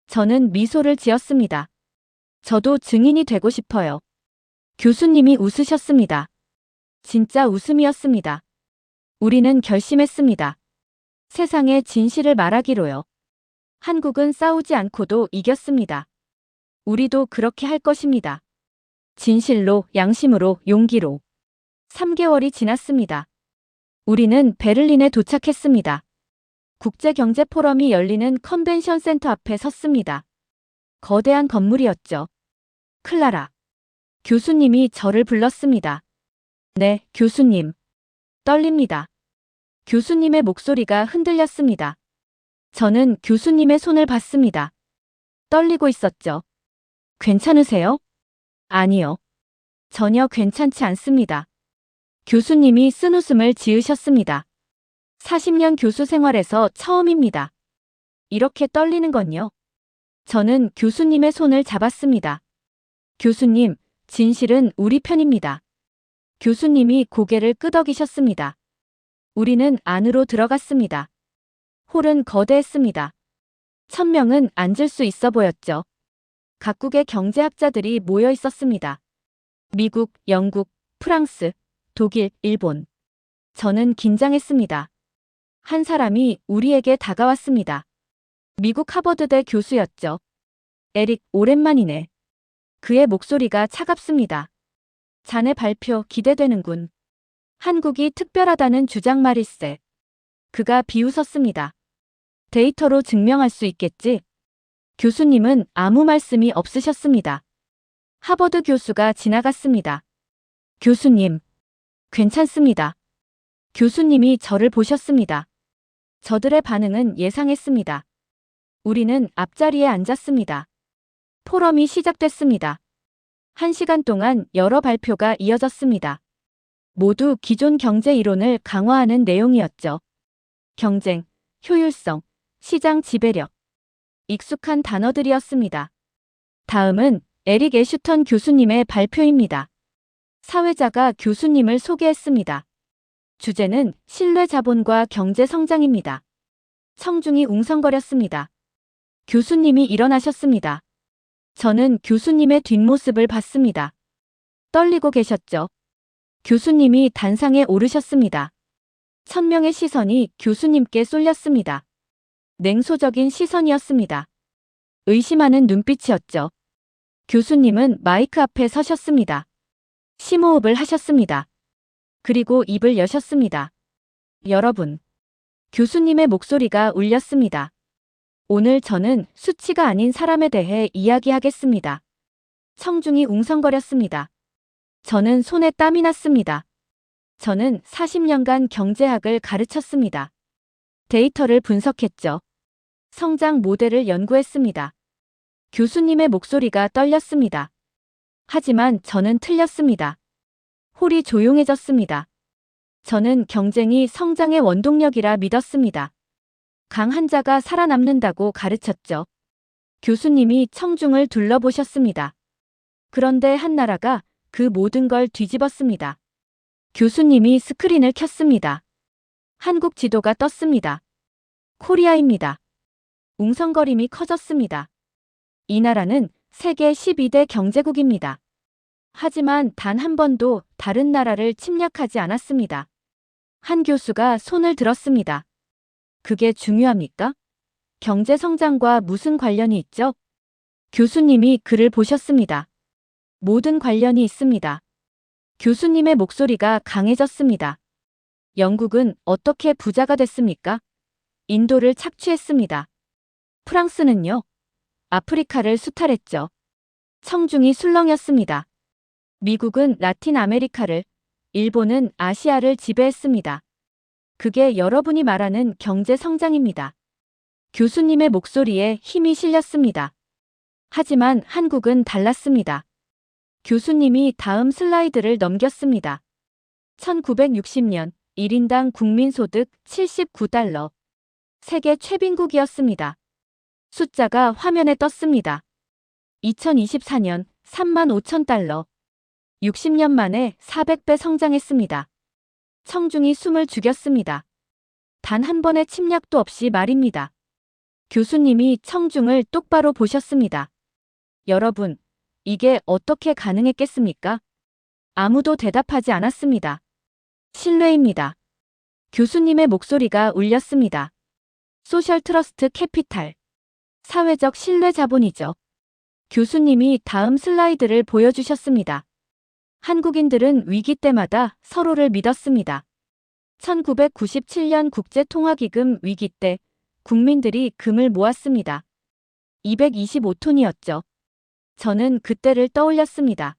저는 미소를 지었습니다. 저도 증인이 되고 싶어요. 교수님이 웃으셨습니다. 진짜 웃음이었습니다. 우리는 결심했습니다. 세상에 진실을 말하기로요. 한국은 싸우지 않고도 이겼습니다. 우리도 그렇게 할 것입니다. 진실로, 양심으로, 용기로. 3개월이 지났습니다. 우리는 베를린에 도착했습니다. 국제경제포럼이 열리는 컨벤션 센터 앞에 섰습니다. 거대한 건물이었죠. 클라라. 교수님이 저를 불렀습니다. 네, 교수님. 떨립니다. 교수님의 목소리가 흔들렸습니다. 저는 교수님의 손을 봤습니다. 떨리고 있었죠. 괜찮으세요? 아니요. 전혀 괜찮지 않습니다. 교수님이 쓴웃음을 지으셨습니다. 40년 교수 생활에서 처음입니다. 이렇게 떨리는 건요. 저는 교수님의 손을 잡았습니다. 교수님, 진실은 우리 편입니다. 교수님이 고개를 끄덕이셨습니다. 우리는 안으로 들어갔습니다. 홀은 거대했습니다. 1000명은 앉을 수 있어 보였죠. 각국의 경제학자들이 모여 있었습니다. 미국, 영국, 프랑스, 독일, 일본. 저는 긴장했습니다. 한 사람이 우리에게 다가왔습니다. 미국 하버드대 교수였죠. 에릭, 오랜만이네. 그의 목소리가 차갑습니다. 자네 발표 기대되는군. 한국이 특별하다는 주장 말일세. 그가 비웃었습니다. 데이터로 증명할 수 있겠지? 교수님은 아무 말씀이 없으셨습니다. 하버드 교수가 지나갔습니다. 교수님. 괜찮습니다. 교수님이 저를 보셨습니다. 저들의 반응은 예상했습니다. 우리는 앞자리에 앉았습니다. 포럼이 시작됐습니다. 1시간 동안 여러 발표가 이어졌습니다. 모두 기존 경제 이론을 강화하는 내용이었죠. 경쟁, 효율성, 시장 지배력. 익숙한 단어들이었습니다. 다음은 에릭 애슈턴 교수님의 발표입니다. 사회자가 교수님을 소개했습니다. 주제는 신뢰 자본과 경제 성장입니다. 청중이 웅성거렸습니다. 교수님이 일어나셨습니다. 저는 교수님의 뒷모습을 봤습니다. 떨리고 계셨죠. 교수님이 단상에 오르셨습니다. 1000명의 시선이 교수님께 쏠렸습니다. 냉소적인 시선이었습니다. 의심하는 눈빛이었죠. 교수님은 마이크 앞에 서셨습니다. 심호흡을 하셨습니다. 그리고 입을 여셨습니다. 여러분. 교수님의 목소리가 울렸습니다. 오늘 저는 수치가 아닌 사람에 대해 이야기하겠습니다. 청중이 웅성거렸습니다. 저는 손에 땀이 났습니다. 저는 40년간 경제학을 가르쳤습니다. 데이터를 분석했죠. 성장 모델을 연구했습니다. 교수님의 목소리가 떨렸습니다. 하지만 저는 틀렸습니다. 홀이 조용해졌습니다. 저는 경쟁이 성장의 원동력이라 믿었습니다. 강한 자가 살아남는다고 가르쳤죠. 교수님이 청중을 둘러보셨습니다. 그런데 한 나라가 그 모든 걸 뒤집었습니다. 교수님이 스크린을 켰습니다. 한국 지도가 떴습니다. 코리아입니다. 웅성거림이 커졌습니다. 이 나라는 세계 12대 경제국입니다. 하지만 단 한 번도 다른 나라를 침략하지 않았습니다. 한 교수가 손을 들었습니다. 그게 중요합니까? 경제 성장과 무슨 관련이 있죠? 교수님이 그를 보셨습니다. 모든 관련이 있습니다. 교수님의 목소리가 강해졌습니다. 영국은 어떻게 부자가 됐습니까? 인도를 착취했습니다. 프랑스는요? 아프리카를 수탈했죠. 청중이 술렁였습니다. 미국은 라틴 아메리카를, 일본은 아시아를 지배했습니다. 그게 여러분이 말하는 경제 성장입니다. 교수님의 목소리에 힘이 실렸습니다. 하지만 한국은 달랐습니다. 교수님이 다음 슬라이드를 넘겼습니다. 1960년 1인당 국민소득 79달러. 세계 최빈국이었습니다. 숫자가 화면에 떴습니다. 2024년 35,000달러. 60년 만에 400배 성장했습니다. 청중이 숨을 죽였습니다. 단 한 번의 침략도 없이 말입니다. 교수님이 청중을 똑바로 보셨습니다. 여러분, 이게 어떻게 가능했겠습니까? 아무도 대답하지 않았습니다. 신뢰입니다. 교수님의 목소리가 울렸습니다. 소셜 트러스트 캐피탈. 사회적 신뢰 자본이죠. 교수님이 다음 슬라이드를 보여주셨습니다. 한국인들은 위기 때마다 서로를 믿었습니다. 1997년 국제통화기금 위기 때 국민들이 금을 모았습니다. 225톤이었죠. 저는 그때를 떠올렸습니다.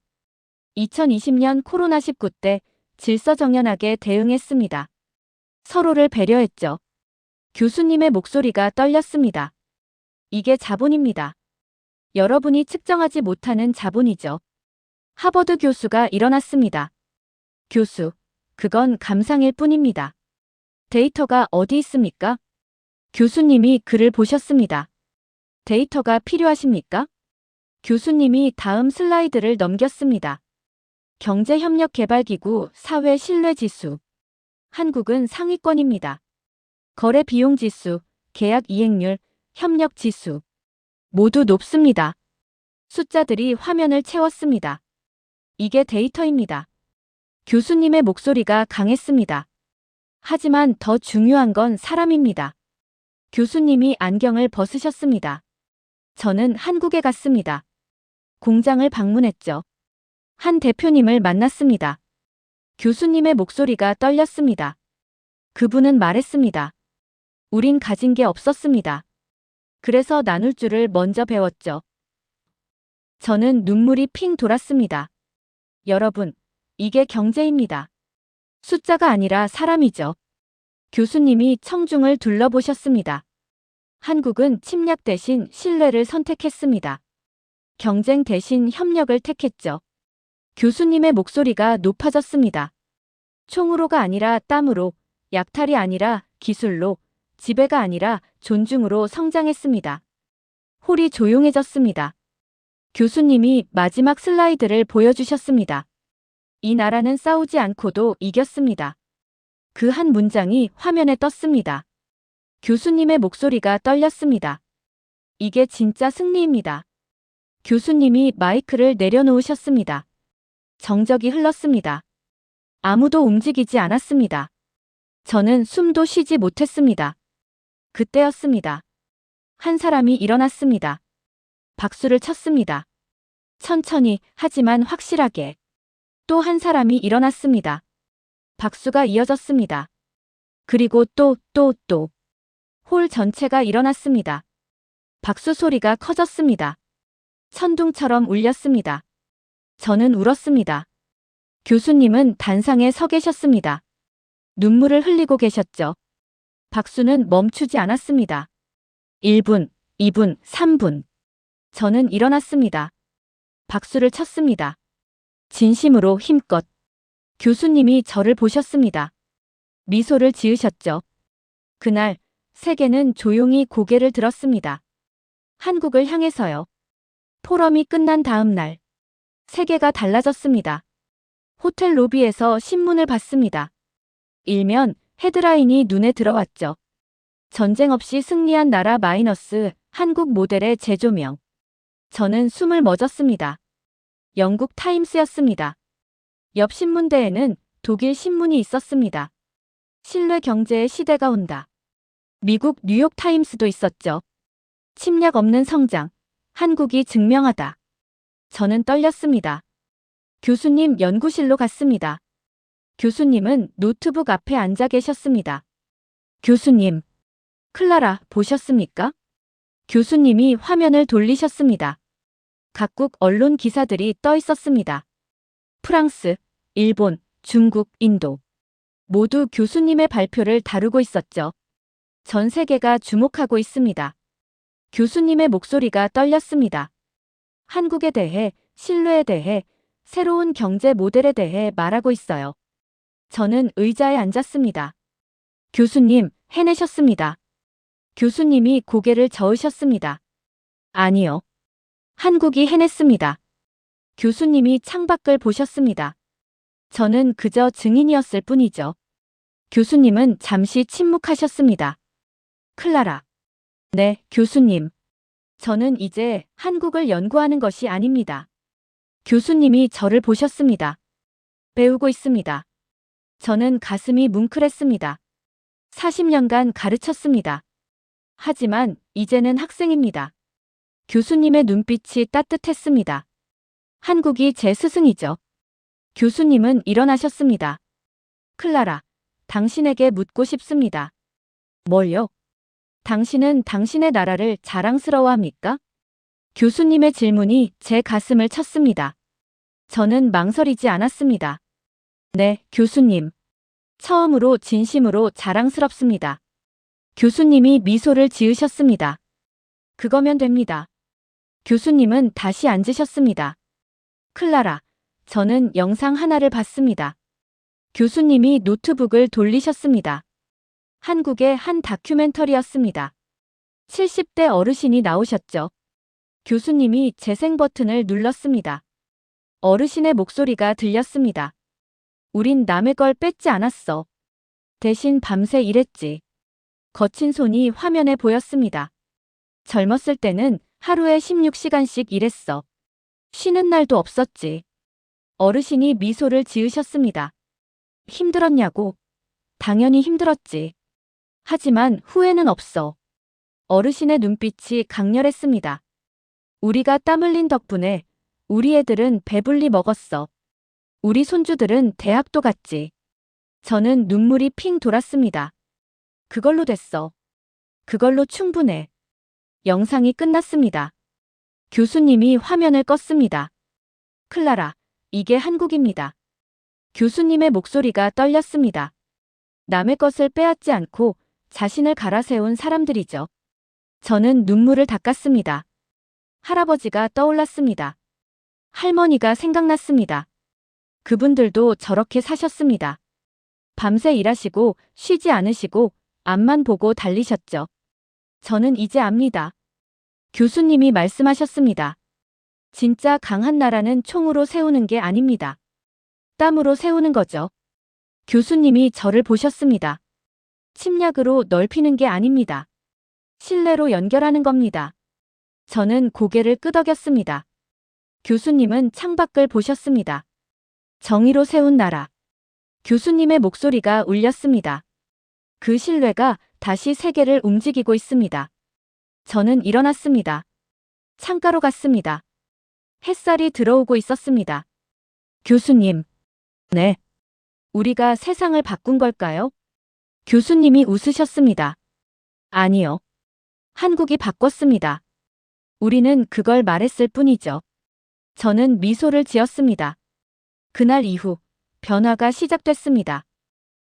2020년 코로나19 때 질서정연하게 대응했습니다. 서로를 배려했죠. 교수님의 목소리가 떨렸습니다. 이게 자본입니다. 여러분이 측정하지 못하는 자본이죠. 하버드 교수가 일어났습니다. 교수, 그건 감상일 뿐입니다. 데이터가 어디 있습니까? 교수님이 그를 보셨습니다. 데이터가 필요하십니까? 교수님이 다음 슬라이드를 넘겼습니다. 경제협력개발기구 사회신뢰지수. 한국은 상위권입니다. 거래비용지수, 계약이행률, 협력지수. 모두 높습니다. 숫자들이 화면을 채웠습니다. 이게 데이터입니다. 교수님의 목소리가 강했습니다. 하지만 더 중요한 건 사람입니다. 교수님이 안경을 벗으셨습니다. 저는 한국에 갔습니다. 공장을 방문했죠. 한 대표님을 만났습니다. 교수님의 목소리가 떨렸습니다. 그분은 말했습니다. 우린 가진 게 없었습니다. 그래서 나눌 줄을 먼저 배웠죠. 저는 눈물이 핑 돌았습니다. 여러분, 이게 경제입니다. 숫자가 아니라 사람이죠. 교수님이 청중을 둘러보셨습니다. 한국은 침략 대신 신뢰를 선택했습니다. 경쟁 대신 협력을 택했죠. 교수님의 목소리가 높아졌습니다. 총으로가 아니라 땀으로, 약탈이 아니라 기술로, 지배가 아니라 존중으로 성장했습니다. 홀이 조용해졌습니다. 교수님이 마지막 슬라이드를 보여주셨습니다. 이 나라는 싸우지 않고도 이겼습니다. 그 한 문장이 화면에 떴습니다. 교수님의 목소리가 떨렸습니다. 이게 진짜 승리입니다. 교수님이 마이크를 내려놓으셨습니다. 정적이 흘렀습니다. 아무도 움직이지 않았습니다. 저는 숨도 쉬지 못했습니다. 그때였습니다. 한 사람이 일어났습니다. 박수를 쳤습니다. 천천히 하지만 확실하게. 또 한 사람이 일어났습니다. 박수가 이어졌습니다. 그리고 또. 홀 전체가 일어났습니다. 박수 소리가 커졌습니다. 천둥처럼 울렸습니다. 저는 울었습니다. 교수님은 단상에 서 계셨습니다. 눈물을 흘리고 계셨죠. 박수는 멈추지 않았습니다. 1분, 2분, 3분. 저는 일어났습니다. 박수를 쳤습니다. 진심으로 힘껏. 교수님이 저를 보셨습니다. 미소를 지으셨죠. 그날 세계는 조용히 고개를 들었습니다. 한국을 향해서요. 포럼이 끝난 다음 날 세계가 달라졌습니다. 호텔 로비에서 신문을 봤습니다. 일면 헤드라인이 눈에 들어왔죠. 전쟁 없이 승리한 나라 마이너스 한국 모델의 재조명. 저는 숨을 멎었습니다. 영국 타임스였습니다. 옆 신문대에는 독일 신문이 있었습니다. 신뢰 경제의 시대가 온다. 미국 뉴욕 타임스도 있었죠. 침략 없는 성장. 한국이 증명하다. 저는 떨렸습니다. 교수님 연구실로 갔습니다. 교수님은 노트북 앞에 앉아 계셨습니다. 교수님, 클라라 보셨습니까? 교수님이 화면을 돌리셨습니다. 각국 언론 기사들이 떠 있었습니다. 프랑스, 일본, 중국, 인도. 모두 교수님의 발표를 다루고 있었죠. 전 세계가 주목하고 있습니다. 교수님의 목소리가 떨렸습니다. 한국에 대해, 신뢰에 대해, 새로운 경제 모델에 대해 말하고 있어요. 저는 의자에 앉았습니다. 교수님, 해내셨습니다. 교수님이 고개를 저으셨습니다. 아니요. 한국이 해냈습니다. 교수님이 창밖을 보셨습니다. 저는 그저 증인이었을 뿐이죠. 교수님은 잠시 침묵하셨습니다. 클라라. 네, 교수님. 저는 이제 한국을 연구하는 것이 아닙니다. 교수님이 저를 보셨습니다. 배우고 있습니다. 저는 가슴이 뭉클했습니다. 40년간 가르쳤습니다. 하지만 이제는 학생입니다. 교수님의 눈빛이 따뜻했습니다. 한국이 제 스승이죠. 교수님은 일어나셨습니다. 클라라, 당신에게 묻고 싶습니다. 뭘요? 당신은 당신의 나라를 자랑스러워합니까? 교수님의 질문이 제 가슴을 쳤습니다. 저는 망설이지 않았습니다. 네, 교수님. 처음으로 진심으로 자랑스럽습니다. 교수님이 미소를 지으셨습니다. 그거면 됩니다. 교수님은 다시 앉으셨습니다. 클라라, 저는 영상 하나를 봤습니다. 교수님이 노트북을 돌리셨습니다. 한국의 한 다큐멘터리였습니다. 70대 어르신이 나오셨죠. 교수님이 재생 버튼을 눌렀습니다. 어르신의 목소리가 들렸습니다. 우린 남의 걸 뺏지 않았어. 대신 밤새 일했지. 거친 손이 화면에 보였습니다. 젊었을 때는 하루에 16시간씩 일했어. 쉬는 날도 없었지. 어르신이 미소를 지으셨습니다. 힘들었냐고? 당연히 힘들었지. 하지만 후회는 없어. 어르신의 눈빛이 강렬했습니다. 우리가 땀 흘린 덕분에 우리 애들은 배불리 먹었어. 우리 손주들은 대학도 갔지. 저는 눈물이 핑 돌았습니다. 그걸로 됐어. 그걸로 충분해. 영상이 끝났습니다. 교수님이 화면을 껐습니다. 클라라, 이게 한국입니다. 교수님의 목소리가 떨렸습니다. 남의 것을 빼앗지 않고 자신을 갈아세운 사람들이죠. 저는 눈물을 닦았습니다. 할아버지가 떠올랐습니다. 할머니가 생각났습니다. 그분들도 저렇게 사셨습니다. 밤새 일하시고 쉬지 않으시고 앞만 보고 달리셨죠. 저는 이제 압니다. 교수님이 말씀하셨습니다. 진짜 강한 나라는 총으로 세우는 게 아닙니다. 땀으로 세우는 거죠. 교수님이 저를 보셨습니다. 침략으로 넓히는 게 아닙니다. 신뢰로 연결하는 겁니다. 저는 고개를 끄덕였습니다. 교수님은 창밖을 보셨습니다. 정의로 세운 나라. 교수님의 목소리가 울렸습니다. 그 신뢰가 다시 세계를 움직이고 있습니다. 저는 일어났습니다. 창가로 갔습니다. 햇살이 들어오고 있었습니다. 교수님. 네. 우리가 세상을 바꾼 걸까요? 교수님이 웃으셨습니다. 아니요. 한국이 바꿨습니다. 우리는 그걸 말했을 뿐이죠. 저는 미소를 지었습니다. 그날 이후 변화가 시작됐습니다.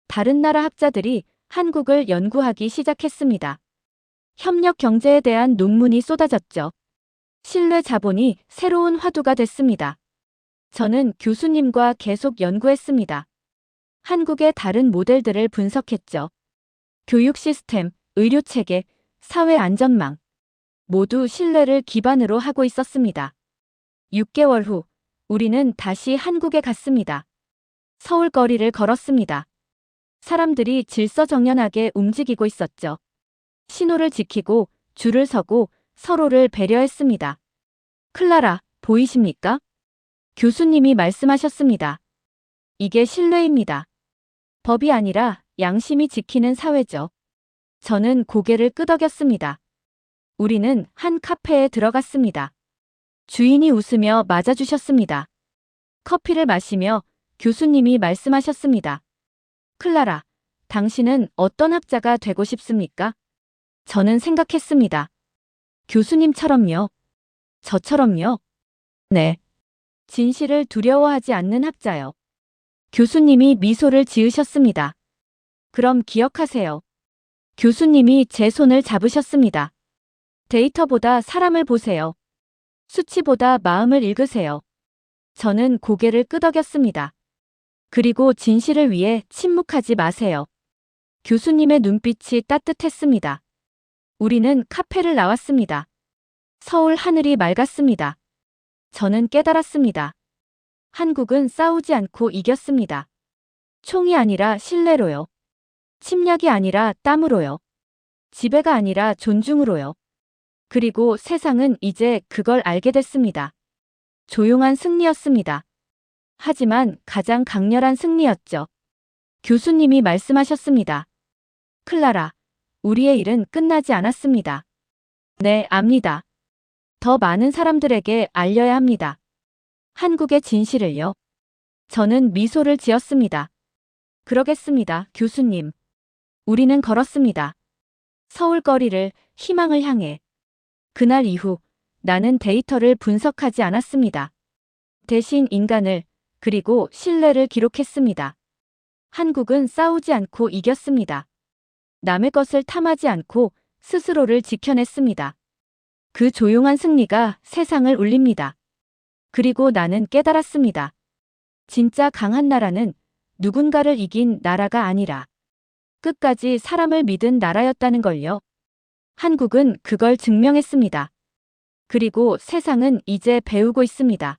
다른 나라 학자들이 한국을 연구하기 시작했습니다. 협력 경제에 대한 논문이 쏟아졌죠. 신뢰 자본이 새로운 화두가 됐습니다. 저는 교수님과 계속 연구했습니다. 한국의 다른 모델들을 분석했죠. 교육 시스템, 의료 체계, 사회 안전망. 모두 신뢰를 기반으로 하고 있었습니다. 6개월 후, 우리는 다시 한국에 갔습니다. 서울 거리를 걸었습니다. 사람들이 질서정연하게 움직이고 있었죠. 신호를 지키고 줄을 서고 서로를 배려했습니다. 클라라, 보이십니까? 교수님이 말씀하셨습니다. 이게 신뢰입니다. 법이 아니라 양심이 지키는 사회죠. 저는 고개를 끄덕였습니다. 우리는 한 카페에 들어갔습니다. 주인이 웃으며 맞아주셨습니다. 커피를 마시며 교수님이 말씀하셨습니다. 클라라, 당신은 어떤 학자가 되고 싶습니까? 저는 생각했습니다. 교수님처럼요. 저처럼요. 네. 진실을 두려워하지 않는 학자요. 교수님이 미소를 지으셨습니다. 그럼 기억하세요. 교수님이 제 손을 잡으셨습니다. 데이터보다 사람을 보세요. 수치보다 마음을 읽으세요. 저는 고개를 끄덕였습니다. 그리고 진실을 위해 침묵하지 마세요. 교수님의 눈빛이 따뜻했습니다. 우리는 카페를 나왔습니다. 서울 하늘이 맑았습니다. 저는 깨달았습니다. 한국은 싸우지 않고 이겼습니다. 총이 아니라 신뢰로요. 침략이 아니라 땀으로요. 지배가 아니라 존중으로요. 그리고 세상은 이제 그걸 알게 됐습니다. 조용한 승리였습니다. 하지만 가장 강렬한 승리였죠. 교수님이 말씀하셨습니다. 클라라, 우리의 일은 끝나지 않았습니다. 네, 압니다. 더 많은 사람들에게 알려야 합니다. 한국의 진실을요. 저는 미소를 지었습니다. 그러겠습니다, 교수님. 우리는 걸었습니다. 서울 거리를 희망을 향해. 그날 이후 나는 데이터를 분석하지 않았습니다. 대신 인간을 그리고 신뢰를 기록했습니다. 한국은 싸우지 않고 이겼습니다. 남의 것을 탐하지 않고 스스로를 지켜냈습니다. 그 조용한 승리가 세상을 울립니다. 그리고 나는 깨달았습니다. 진짜 강한 나라는 누군가를 이긴 나라가 아니라 끝까지 사람을 믿은 나라였다는 걸요. 한국은 그걸 증명했습니다. 그리고 세상은 이제 배우고 있습니다.